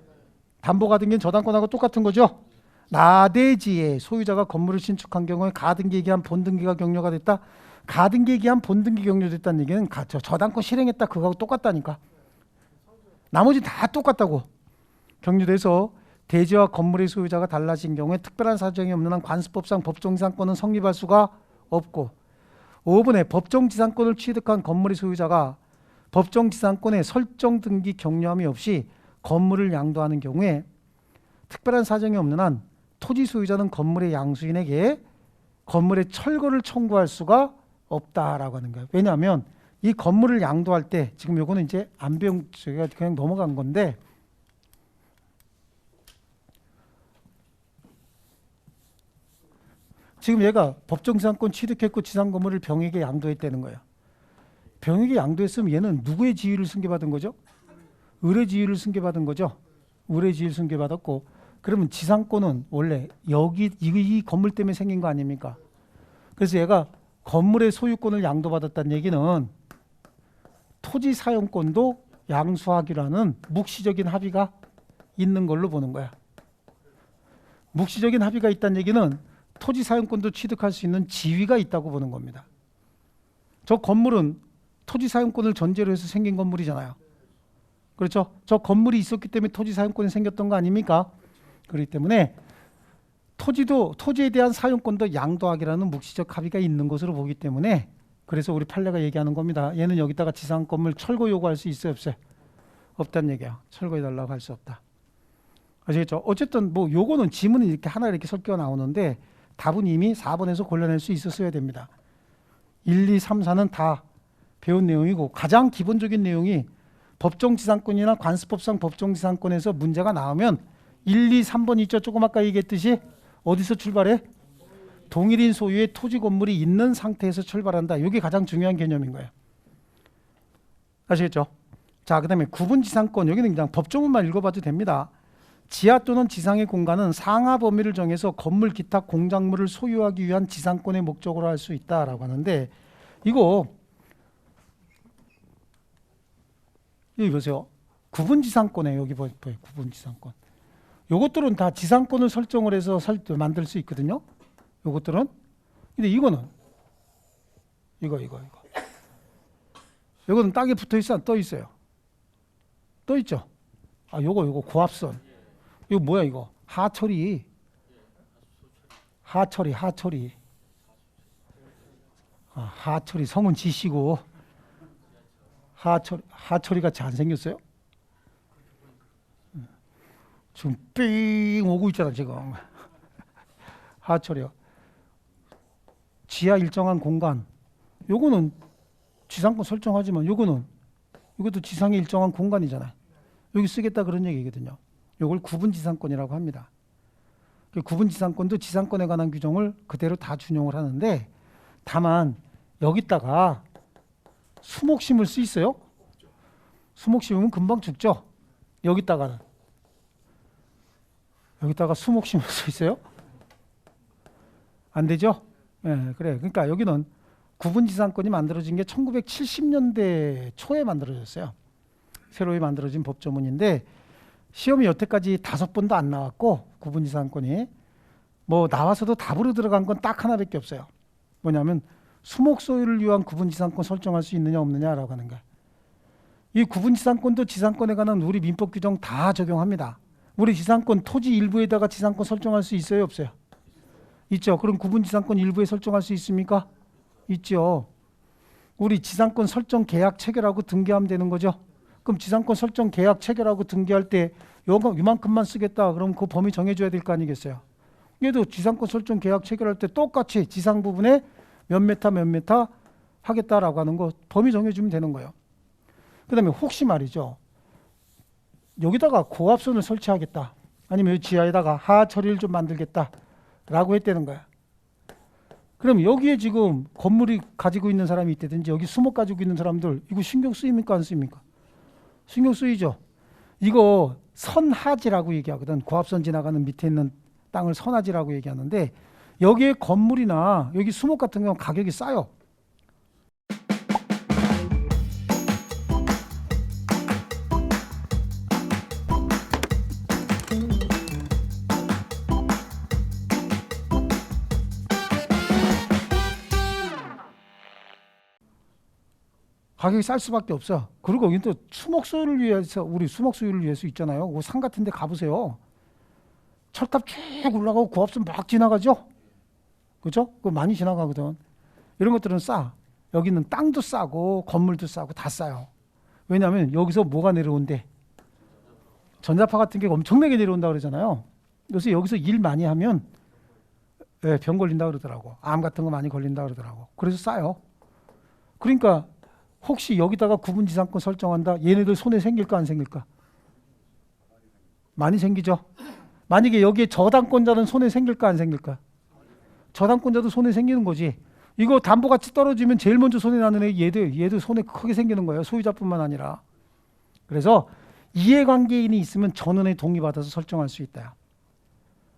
[SPEAKER 1] 담보 가등기는 저당권하고 똑같은 거죠. 나대지에 소유자가 건물을 신축한 경우에 가등기에 기한 본등기가 격려가 됐다. 가등기에 기한 본등기 격려됐다는 얘기는 저당권 실행했다 그거하고 똑같다니까. 나머지 다 똑같다고. 격려돼서 대지와 건물의 소유자가 달라진 경우에 특별한 사정이 없는 한 관습법상 법정지상권은 성립할 수가 없고 5번에 법정지상권을 취득한 건물의 소유자가 법정지상권의 설정 등기 격려함이 없이 건물을 양도하는 경우에 특별한 사정이 없는 한 토지 소유자는 건물의 양수인에게 건물의 철거를 청구할 수가 없다라고 하는 거예요. 왜냐하면 이 건물을 양도할 때 지금 요거는 이제 안 배운 저희가 그냥 넘어간 건데 지금 얘가 법정지상권 취득했고 지상 건물을 병에게 양도했다는 거예요. 병에게 양도했으면 얘는 누구의 지위를 승계받은 거죠? 을의 지위를 승계받은 거죠. 을의 지위를 승계받았고 그러면 지상권은 원래 여기 이 건물 때문에 생긴 거 아닙니까? 그래서 얘가 건물의 소유권을 양도받았다는 얘기는 토지 사용권도 양수하기로 하는 묵시적인 합의가 있는 걸로 보는 거야. 묵시적인 합의가 있다는 얘기는 토지 사용권도 취득할 수 있는 지위가 있다고 보는 겁니다. 저 건물은 토지 사용권을 전제로 해서 생긴 건물이잖아요. 그렇죠? 저 건물이 있었기 때문에 토지 사용권이 생겼던 거 아닙니까? 그렇기 때문에 토지에 대한 사용권도 양도하기라는 묵시적 합의가 있는 것으로 보기 때문에 그래서 우리 판례가 얘기하는 겁니다. 얘는 여기다가 지상 건물 철거 요구할 수 있어요, 없어요? 없다는 얘기야. 철거해달라고 할 수 없다. 아시겠죠? 어쨌든 뭐 요거는 지문이 이렇게 하나 이렇게 섞여 나오는데 답은 이미 4번에서 골라낼 수 있었어야 됩니다. 1, 2, 3, 4는 다 배운 내용이고 가장 기본적인 내용이 법정지상권이나 관습법상 법정지상권에서 문제가 나오면 1, 2, 3번 있죠. 조금 아까 얘기했듯이 어디서 출발해? 동일인 소유의 토지 건물이 있는 상태에서 출발한다. 이게 가장 중요한 개념인 거예요. 아시겠죠? 자, 그 다음에 구분지상권. 여기는 그냥 법조문만 읽어봐도 됩니다. 지하 또는 지상의 공간은 상하 범위를 정해서 건물 기타 공작물을 소유하기 위한 지상권의 목적으로 할 수 있다라고 하는데 이거 여기 보세요. 구분지상권에 여기 보여요. 구분지상권. 요것들은 다 지상권을 설정을 해서 만들 수 있거든요. 요것들은. 근데 이거는 이거. 요거는 땅에 붙어 있어, 떠 있어요. 떠 있죠. 아, 요거 고압선. 이거 뭐야 이거? 하철이. 아, 하철이 성은 지시고 하철이가 잘 생겼어요? 지금 삥 오고 있잖아 지금. 하철이요. 지하 일정한 공간. 요거는 지상권 설정하지만 이것도 지상의 일정한 공간이잖아요. 여기 쓰겠다 그런 얘기거든요. 요걸 구분지상권이라고 합니다. 구분지상권도 지상권에 관한 규정을 그대로 다 준용을 하는데 다만 여기다가 수목 심을 수 있어요? 수목 심으면 금방 죽죠. 여기다가 수목 심을 수 있어요? 안 되죠? 예, 그래. 그러니까 여기는 구분지상권이 만들어진 게 1970년대 초에 만들어졌어요. 새로 만들어진 법조문인데 시험이 여태까지 5번도 안 나왔고 구분지상권이 뭐 나와서도 답으로 들어간 건 딱 하나밖에 없어요. 뭐냐면 수목 소유를 위한 구분지상권 설정할 수 있느냐 없느냐라고 하는 거야. 이 구분지상권도 지상권에 관한 우리 민법 규정 다 적용합니다. 우리 지상권 토지 일부에다가 지상권 설정할 수 있어요 없어요? 있죠. 그럼 구분지상권 일부에 설정할 수 있습니까? 있죠. 우리 지상권 설정 계약 체결하고 등기하면 되는 거죠. 그럼 지상권 설정 계약 체결하고 등기할 때 요만큼만 쓰겠다. 그럼 그 범위 정해줘야 될 거 아니겠어요. 얘도 지상권 설정 계약 체결할 때 똑같이 지상 부분에 몇 메타 하겠다라고 하는 거 범위 정해주면 되는 거예요. 그 다음에 혹시 말이죠. 여기다가 고압선을 설치하겠다. 아니면 지하에다가 하처리를 좀 만들겠다. 라고 했다는 거야. 그럼 여기에 지금 건물이 가지고 있는 사람이 있다든지 여기 수목 가지고 있는 사람들 이거 신경 쓰입니까 안 쓰입니까? 신경 쓰이죠. 이거 선하지라고 얘기하거든. 고압선 지나가는 밑에 있는 땅을 선하지라고 얘기하는데 여기에 건물이나 여기 수목 같은 경우는 가격이 싸요. 가격이 쌀 수밖에 없어. 그리고 여기 또 수목 소유를 위해서 우리 수목 소유를 위해서 있잖아요. 그 산 같은 데 가보세요. 철탑 쭉 올라가고 고압선 막 지나가죠. 그죠? 그거 많이 지나가거든. 이런 것들은 싸. 여기는 땅도 싸고 건물도 싸고 다 싸요. 왜냐하면 여기서 뭐가 내려온대? 전자파 같은 게 엄청나게 내려온다 그러잖아요. 그래서 여기서 일 많이 하면 병 걸린다 그러더라고. 암 같은 거 많이 걸린다 그러더라고. 그래서 싸요. 그러니까 혹시 여기다가 구분지상권 설정한다. 얘네들 손해 생길까 안 생길까? 많이 생기죠. 만약에 여기에 저당권자는 손해 생길까 안 생길까? 저당권자도 손해 생기는 거지. 이거 담보가치 떨어지면 제일 먼저 손해 나는 애 얘도 손해 크게 생기는 거예요. 소유자뿐만 아니라. 그래서 이해관계인이 있으면 전원에 동의받아서 설정할 수 있다.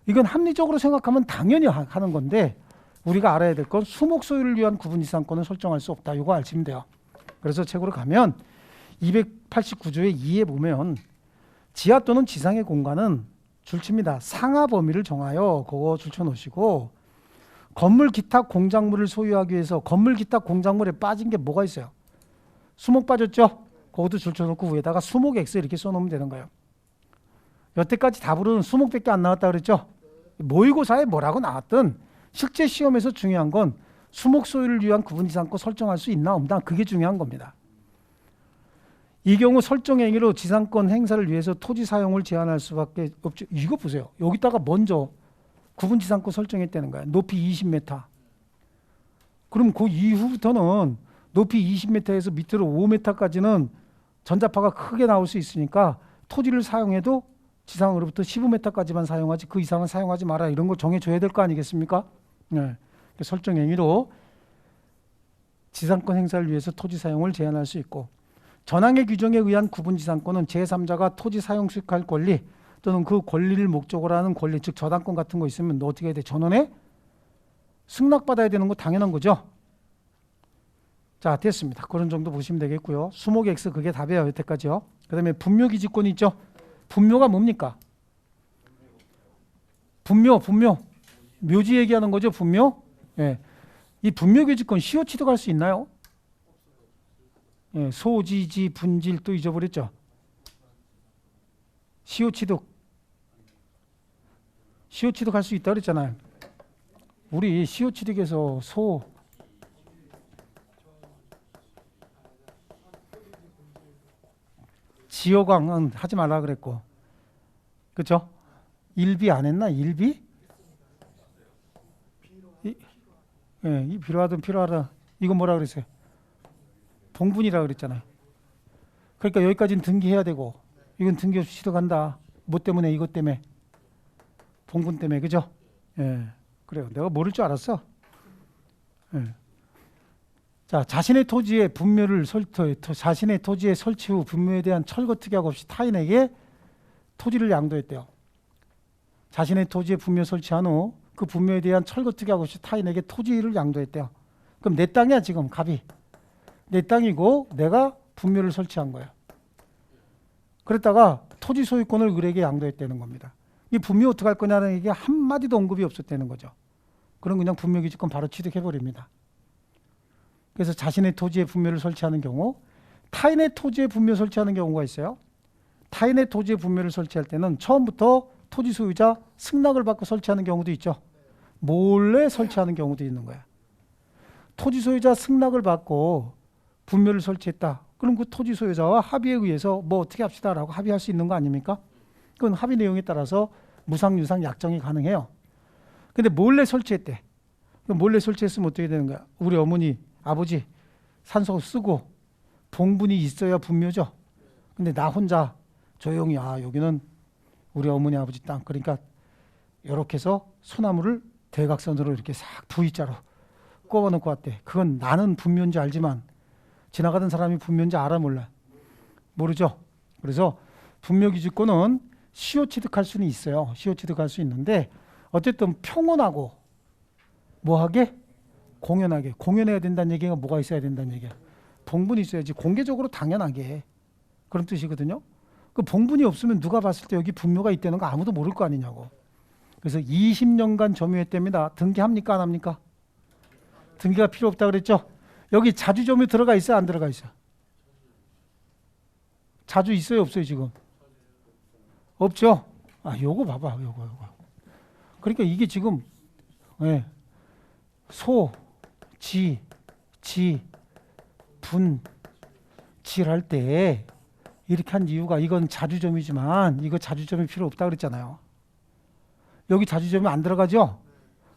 [SPEAKER 1] 이건 합리적으로 생각하면 당연히 하는 건데 우리가 알아야 될 건 수목 소유를 위한 구분지상권은 설정할 수 없다. 이거 아시면 돼요. 그래서 책으로 가면 289조의 2에 보면 지하 또는 지상의 공간은 줄칩니다. 상하 범위를 정하여 그거 줄쳐놓으시고 건물 기타 공작물을 소유하기 위해서 건물 기타 공작물에 빠진 게 뭐가 있어요? 수목 빠졌죠? 그것도 줄쳐놓고 위에다가 수목 X 이렇게 써놓으면 되는 거예요. 여태까지 답으로는 수목밖에 안 나왔다 그랬죠? 모의고사에 뭐라고 나왔든 실제 시험에서 중요한 건 수목 소유를 위한 구분지상권 설정할 수 있나 없나 그게 중요한 겁니다. 이 경우 설정 행위로 지상권 행사를 위해서 토지 사용을 제한할 수밖에 없죠. 이거 보세요. 여기다가 먼저 구분지상권 설정했다는 거야. 높이 20m. 그럼 그 이후부터는 높이 20m에서 밑으로 5m까지는 전자파가 크게 나올 수 있으니까 토지를 사용해도 지상으로부터 15m까지만 사용하지 그 이상은 사용하지 마라. 이런 걸 정해줘야 될 거 아니겠습니까? 네. 설정 행위로 지상권 행사를 위해서 토지 사용을 제한할 수 있고 전항의 규정에 의한 구분지상권은 제3자가 토지 사용 수익할 권리 또는 그 권리를 목적으로 하는 권리 즉 저당권 같은 거 있으면 너 어떻게 해야 돼? 전원에 승낙받아야 되는 거 당연한 거죠. 자 됐습니다. 그런 정도 보시면 되겠고요. 수목 X 그게 답이에요. 여태까지요. 그 다음에 분묘기지권이 있죠. 분묘가 뭡니까? 분묘 묘지 얘기하는 거죠. 분묘. 예. 이 분묘기지권 시효 취득할 수 있나요? 예, 소지지 분질 또 잊어버렸죠. 시효 취득할 수 있다 그랬잖아요. 우리 시효 취득에서 지효광은 하지 말라 그랬고, 그렇죠? 일비 안 했나? 일비? 이 필요하든 필요하다. 이건 뭐라 그랬어요? 봉분이라 그랬잖아요. 그러니까 여기까지는 등기해야 되고 이건 등기 없이 취득한다. 뭐 때문에? 이것 때문에. 봉분 때문에. 그죠? 예. 그래요. 내가 모를 줄 알았어. 예. 자, 자신의 토지의 설치 후 분묘에 대한 철거 특약 없이 타인에게 토지를 양도했대요. 자신의 토지에 분묘 설치한 후 그 분묘에 대한 철거 특약 없이 타인에게 토지를 양도했대요. 그럼 내 땅이야 지금 갑이. 내 땅이고 내가 분묘를 설치한 거예요. 그랬다가 토지 소유권을 을에게 양도했다는 겁니다. 이 분묘 어떻게 할 거냐는 게 한마디도 언급이 없었다는 거죠. 그럼 그냥 분묘기지권 바로 취득해버립니다. 그래서 자신의 토지에 분묘를 설치하는 경우 타인의 토지에 분묘 설치하는 경우가 있어요. 타인의 토지에 분묘를 설치할 때는 처음부터 토지 소유자 승낙을 받고 설치하는 경우도 있죠. 몰래 설치하는 경우도 있는 거야. 토지 소유자 승낙을 받고 분묘를 설치했다. 그럼 그 토지 소유자와 합의에 의해서 뭐 어떻게 합시다라고 합의할 수 있는 거 아닙니까? 그건 합의 내용에 따라서 무상, 유상, 약정이 가능해요. 근데 몰래 설치했대. 그럼 몰래 설치했으면 어떻게 되는 거야? 우리 어머니, 아버지 산소 쓰고 봉분이 있어야 분묘죠. 근데 나 혼자 조용히 여기는 우리 어머니 아버지 땅. 그러니까 이렇게 해서 소나무를 대각선으로 이렇게 싹 V자로 꼽아놓고 왔대. 그건 나는 분묘인지 알지만 지나가던 사람이 분묘인지 알아 몰라? 모르죠. 그래서 분묘기지권은 시효 취득할 수는 있어요. 시효 취득할 수 있는데 어쨌든 평온하고 뭐하게? 공연하게. 공연해야 된다는 얘기가 뭐가 있어야 된다는 얘기야? 봉분이 있어야지. 공개적으로 당연하게. 그런 뜻이거든요. 그 봉분이 없으면 누가 봤을 때 여기 분묘가 있다는 거 아무도 모를 거 아니냐고. 그래서 20년간 점유했답니다. 등기합니까? 안 합니까? 등기가 필요 없다 그랬죠? 여기 자주점유 들어가 있어요? 안 들어가 있어요? 자주 있어요, 없어요 지금? 없죠? 아, 요거 봐봐, 요거. 그러니까 이게 지금 예, 소, 지, 분, 질 할 때 이렇게 한 이유가 이건 자주점이지만 이거 자주점이 필요 없다 그랬잖아요. 여기 자주점이 안 들어가죠?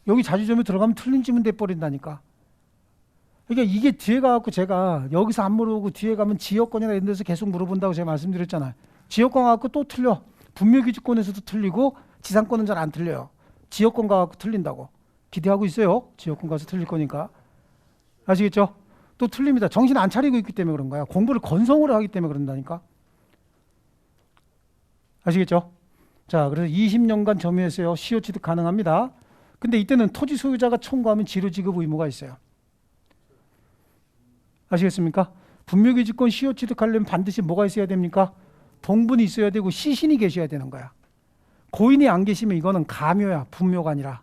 [SPEAKER 1] 여기 자주점이 들어가면 틀린 지문 돼 버린다니까. 그러니까 이게 뒤에 가갖고 제가 여기서 안 물어보고 뒤에 가면 지역권이나 이런 데서 계속 물어본다고 제가 말씀드렸잖아요. 지역권 가갖고 또 틀려. 분묘기지권에서도 틀리고 지상권은 잘 안 틀려요. 지역권 가갖고 틀린다고. 기대하고 있어요. 지역권 가서 틀릴 거니까. 아시겠죠? 또 틀립니다. 정신 안 차리고 있기 때문에 그런 거야. 공부를 건성으로 하기 때문에 그런다니까. 아시겠죠? 자, 그래서 20년간 점유했어요. 시효 취득 가능합니다. 근데 이때는 토지 소유자가 청구하면 지료 지급 의무가 있어요. 아시겠습니까? 분묘기지권 시효 취득하려면 반드시 뭐가 있어야 됩니까? 동분이 있어야 되고 시신이 계셔야 되는 거야. 고인이 안 계시면 이거는 가묘야, 분묘가 아니라.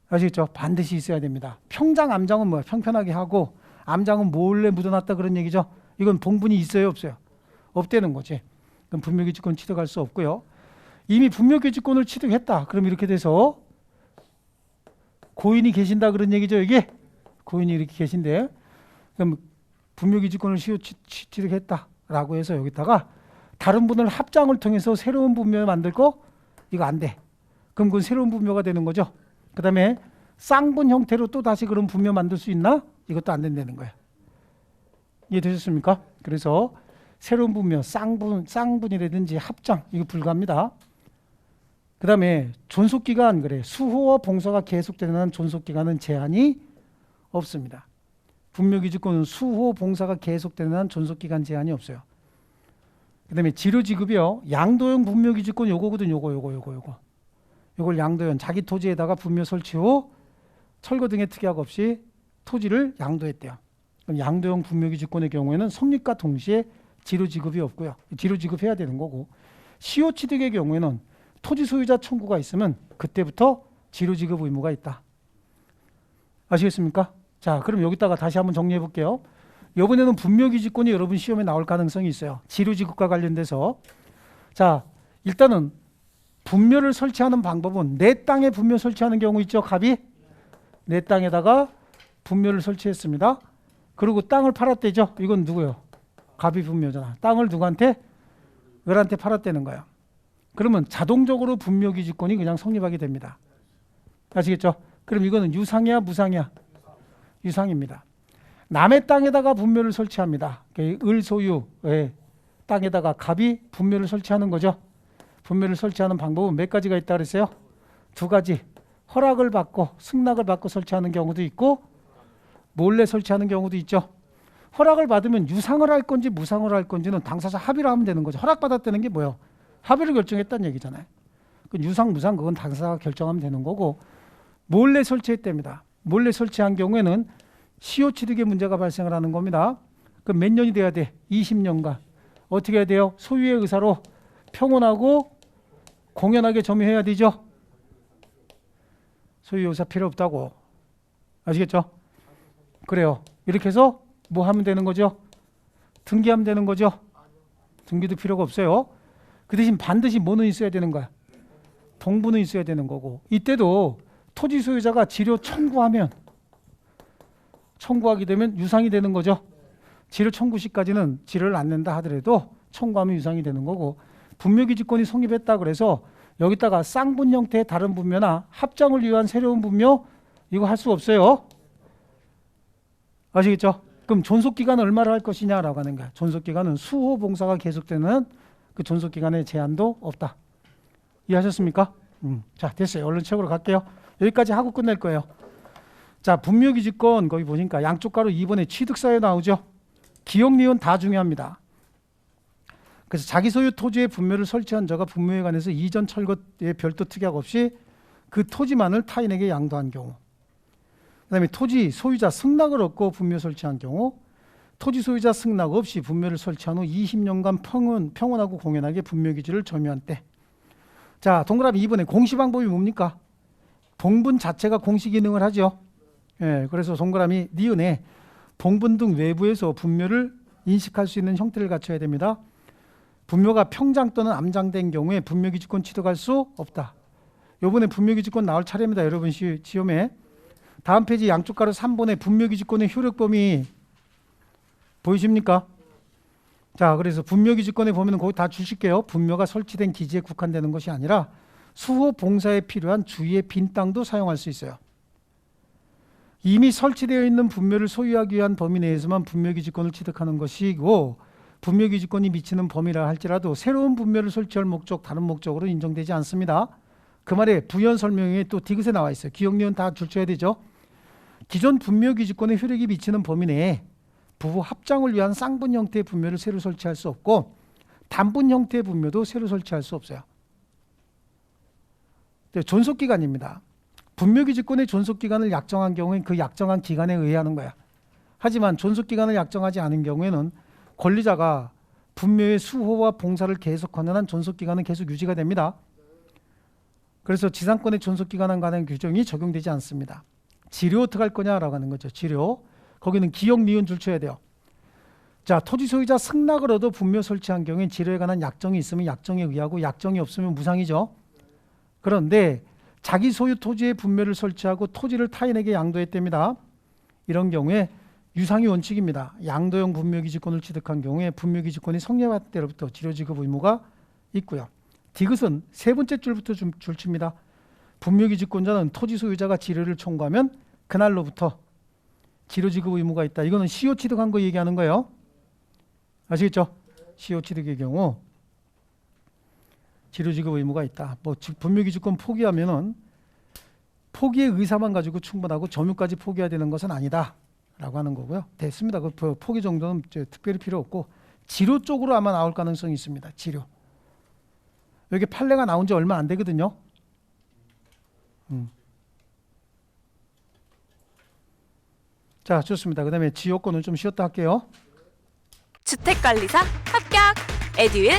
[SPEAKER 1] 아시겠죠? 반드시 있어야 됩니다. 평장, 암장은 뭐야? 평편하게 하고 암장은 몰래 묻어놨다 그런 얘기죠. 이건 봉분이 있어요, 없어요? 없다는 거지. 그럼 분묘기지권 취득할 수 없고요. 이미 분묘기지권을 취득했다. 그럼 이렇게 돼서 고인이 계신다 그런 얘기죠, 이게? 고인이 이렇게 계신데 그럼 분묘기지권을 시효 취득했다라고 해서 여기다가 다른 분을 합장을 통해서 새로운 분묘를 만들 거 이거 안 돼. 그럼 그건 새로운 분묘가 되는 거죠. 그 다음에 쌍분 형태로 또 다시 그런 분묘 만들 수 있나? 이것도 안 된다는 거야. 이해되셨습니까? 그래서 새로운 분묘, 쌍분이라든지 합장 이거 불가합니다. 그 다음에 존속기간 그래 수호와 봉사가 계속되는 한 존속기간은 제한이 없습니다. 분묘기지권은 수호 봉사가 계속되는 한 존속기간 제한이 없어요. 그 다음에 지료지급이요. 양도형 분묘기지권 요거거든. 요걸 양도형 자기 토지에다가 분묘 설치 후 철거 등의 특약 없이 토지를 양도했대요. 그럼 양도형 분묘기지권의 경우에는 성립과 동시에 지료지급이 없고요. 지료지급해야 되는 거고 시효취득의 경우에는 토지 소유자 청구가 있으면 그때부터 지료지급 의무가 있다. 아시겠습니까? 자, 그럼 여기다가 다시 한번 정리해 볼게요. 이번에는 분묘기지권이 여러분 시험에 나올 가능성이 있어요. 지료지급과 관련돼서. 자, 일단은 분묘를 설치하는 방법은 내 땅에 분묘 설치하는 경우 있죠. 갑이 내 땅에다가 분묘를 설치했습니다. 그리고 땅을 팔았대죠. 이건 누구요? 갑이 분묘잖아. 땅을 누구한테? 을한테 팔았다는 거야. 그러면 자동적으로 분묘기지권이 그냥 성립하게 됩니다. 아시겠죠? 그럼 이거는 유상이야, 무상이야? 유상입니다. 남의 땅에다가 분묘를 설치합니다. 을 소유의 땅에다가 갑이 분묘를 설치하는 거죠. 분묘를 설치하는 방법은 몇 가지가 있다 그랬어요? 두 가지. 허락을 받고 승낙을 받고 설치하는 경우도 있고 몰래 설치하는 경우도 있죠. 허락을 받으면 유상을 할 건지 무상을 할 건지는 당사자 합의를 하면 되는 거죠. 허락받았다는 게 뭐예요? 합의를 결정했다는 얘기잖아요. 유상, 무상 그건 당사자가 결정하면 되는 거고 몰래 설치했답니다. 몰래 설치한 경우에는 시효취득의 문제가 발생을 하는 겁니다. 그럼 몇 년이 돼야 돼? 20년간. 어떻게 해야 돼요? 소유의 의사로 평온하고 공연하게 점유해야 되죠. 소유의 의사 필요 없다고. 아시겠죠? 그래요. 이렇게 해서 뭐 하면 되는 거죠? 등기하면 되는 거죠? 등기도 필요가 없어요. 그 대신 반드시 뭐는 있어야 되는 거야? 동분은 있어야 되는 거고 이때도 토지 소유자가 지료 청구하게 되면 유상이 되는 거죠. 지료 청구 시까지는 지료를 안 낸다 하더라도 청구하면 유상이 되는 거고 분묘기지권이 성립했다 그래서 여기다가 쌍분 형태의 다른 분묘나 합장을 위한 새로운 분묘 이거 할 수 없어요. 아시겠죠? 그럼 존속기간은 얼마를 할 것이냐라고 하는 거야. 존속기간은 수호 봉사가 계속되는 그 존속기간의 제한도 없다. 이해하셨습니까? 자, 됐어요. 얼른 책으로 갈게요. 여기까지 하고 끝낼 거예요. 자, 분묘기지권 거기 보니까 양쪽 가로 2번에 취득사에 나오죠. 기억, 니은 다 중요합니다. 그래서 자기 소유 토지에 분묘를 설치한 자가 분묘에 관해서 이전 철거에 별도 특약 없이 그 토지만을 타인에게 양도한 경우, 그다음에 토지 소유자 승낙을 얻고 분묘 설치한 경우, 토지 소유자 승낙 없이 분묘를 설치한 후 20년간 평온하고 공연하게 분묘기지를 점유한 때. 자, 동그라미 2번에 공시 방법이 뭡니까? 봉분 자체가 공시 기능을 하죠. 예, 그래서 동그라미 니은에 봉분 등 외부에서 분묘를 인식할 수 있는 형태를 갖춰야 됩니다. 분묘가 평장 또는 암장된 경우에 분묘기지권 취득할 수 없다. 요번에 분묘기지권 나올 차례입니다. 여러분 시험에. 다음 페이지 양쪽 가로 3번에 분묘기지권의 효력 범위 보이십니까? 자, 그래서 분묘기지권에 보면 거기 다 주실게요. 분묘가 설치된 기지에 국한되는 것이 아니라 수호 봉사에 필요한 주위의 빈 땅도 사용할 수 있어요. 이미 설치되어 있는 분묘를 소유하기 위한 범위 내에서만 분묘기지권을 취득하는 것이고, 분묘기지권이 미치는 범위라 할지라도 새로운 분묘를 설치할 목적, 다른 목적으로 인정되지 않습니다. 그 말에 부연 설명에 또 디귿에 나와 있어요. 기억력은 다 줄쳐야 되죠. 기존 분묘기지권의 효력이 미치는 범위 내에 부부 합장을 위한 쌍분 형태의 분묘를 새로 설치할 수 없고, 단분 형태의 분묘도 새로 설치할 수 없어요. 존속기간입니다. 분묘기지권의 존속기간을 약정한 경우엔 그 약정한 기간에 의하는 거야. 하지만 존속기간을 약정하지 않은 경우에는 권리자가 분묘의 수호와 봉사를 계속하는 한 존속기간은 계속 유지가 됩니다. 그래서 지상권의 존속기간에 관한 규정이 적용되지 않습니다. 지료 어떻게 할 거냐라고 하는 거죠. 지료. 거기는 기역, 니은 줄 쳐야 돼요. 자, 토지 소유자 승낙을 얻어 분묘 설치한 경우에 지료에 관한 약정이 있으면 약정에 의하고, 약정이 없으면 무상이죠. 그런데 자기 소유 토지에 분묘를 설치하고 토지를 타인에게 양도했답니다. 이런 경우에 유상의 원칙입니다. 양도형 분묘기지권을 취득한 경우에 분묘기지권이 성립할 때로부터 지료지급 의무가 있고요. 디귿은 세 번째 줄부터 줄칩니다. 분묘기지권자는 토지 소유자가 지료를 청구하면 그날로부터 지료지급 의무가 있다. 이거는 시효 취득한 거 얘기하는 거예요. 아시겠죠? 시효 취득의 경우 지료지급 의무가 있다. 뭐 분묘기지권 포기하면은 포기의 의사만 가지고 충분하고 점유까지 포기해야 되는 것은 아니다 라고 하는 거고요. 됐습니다. 그 포기 정도는 특별히 필요 없고, 지료 쪽으로 아마 나올 가능성이 있습니다. 지료. 여기 판례가 나온 지 얼마 안 되거든요. 자, 좋습니다. 그 다음에 지역권은 좀 쉬었다 할게요.
[SPEAKER 4] 주택관리사 합격! 에듀윌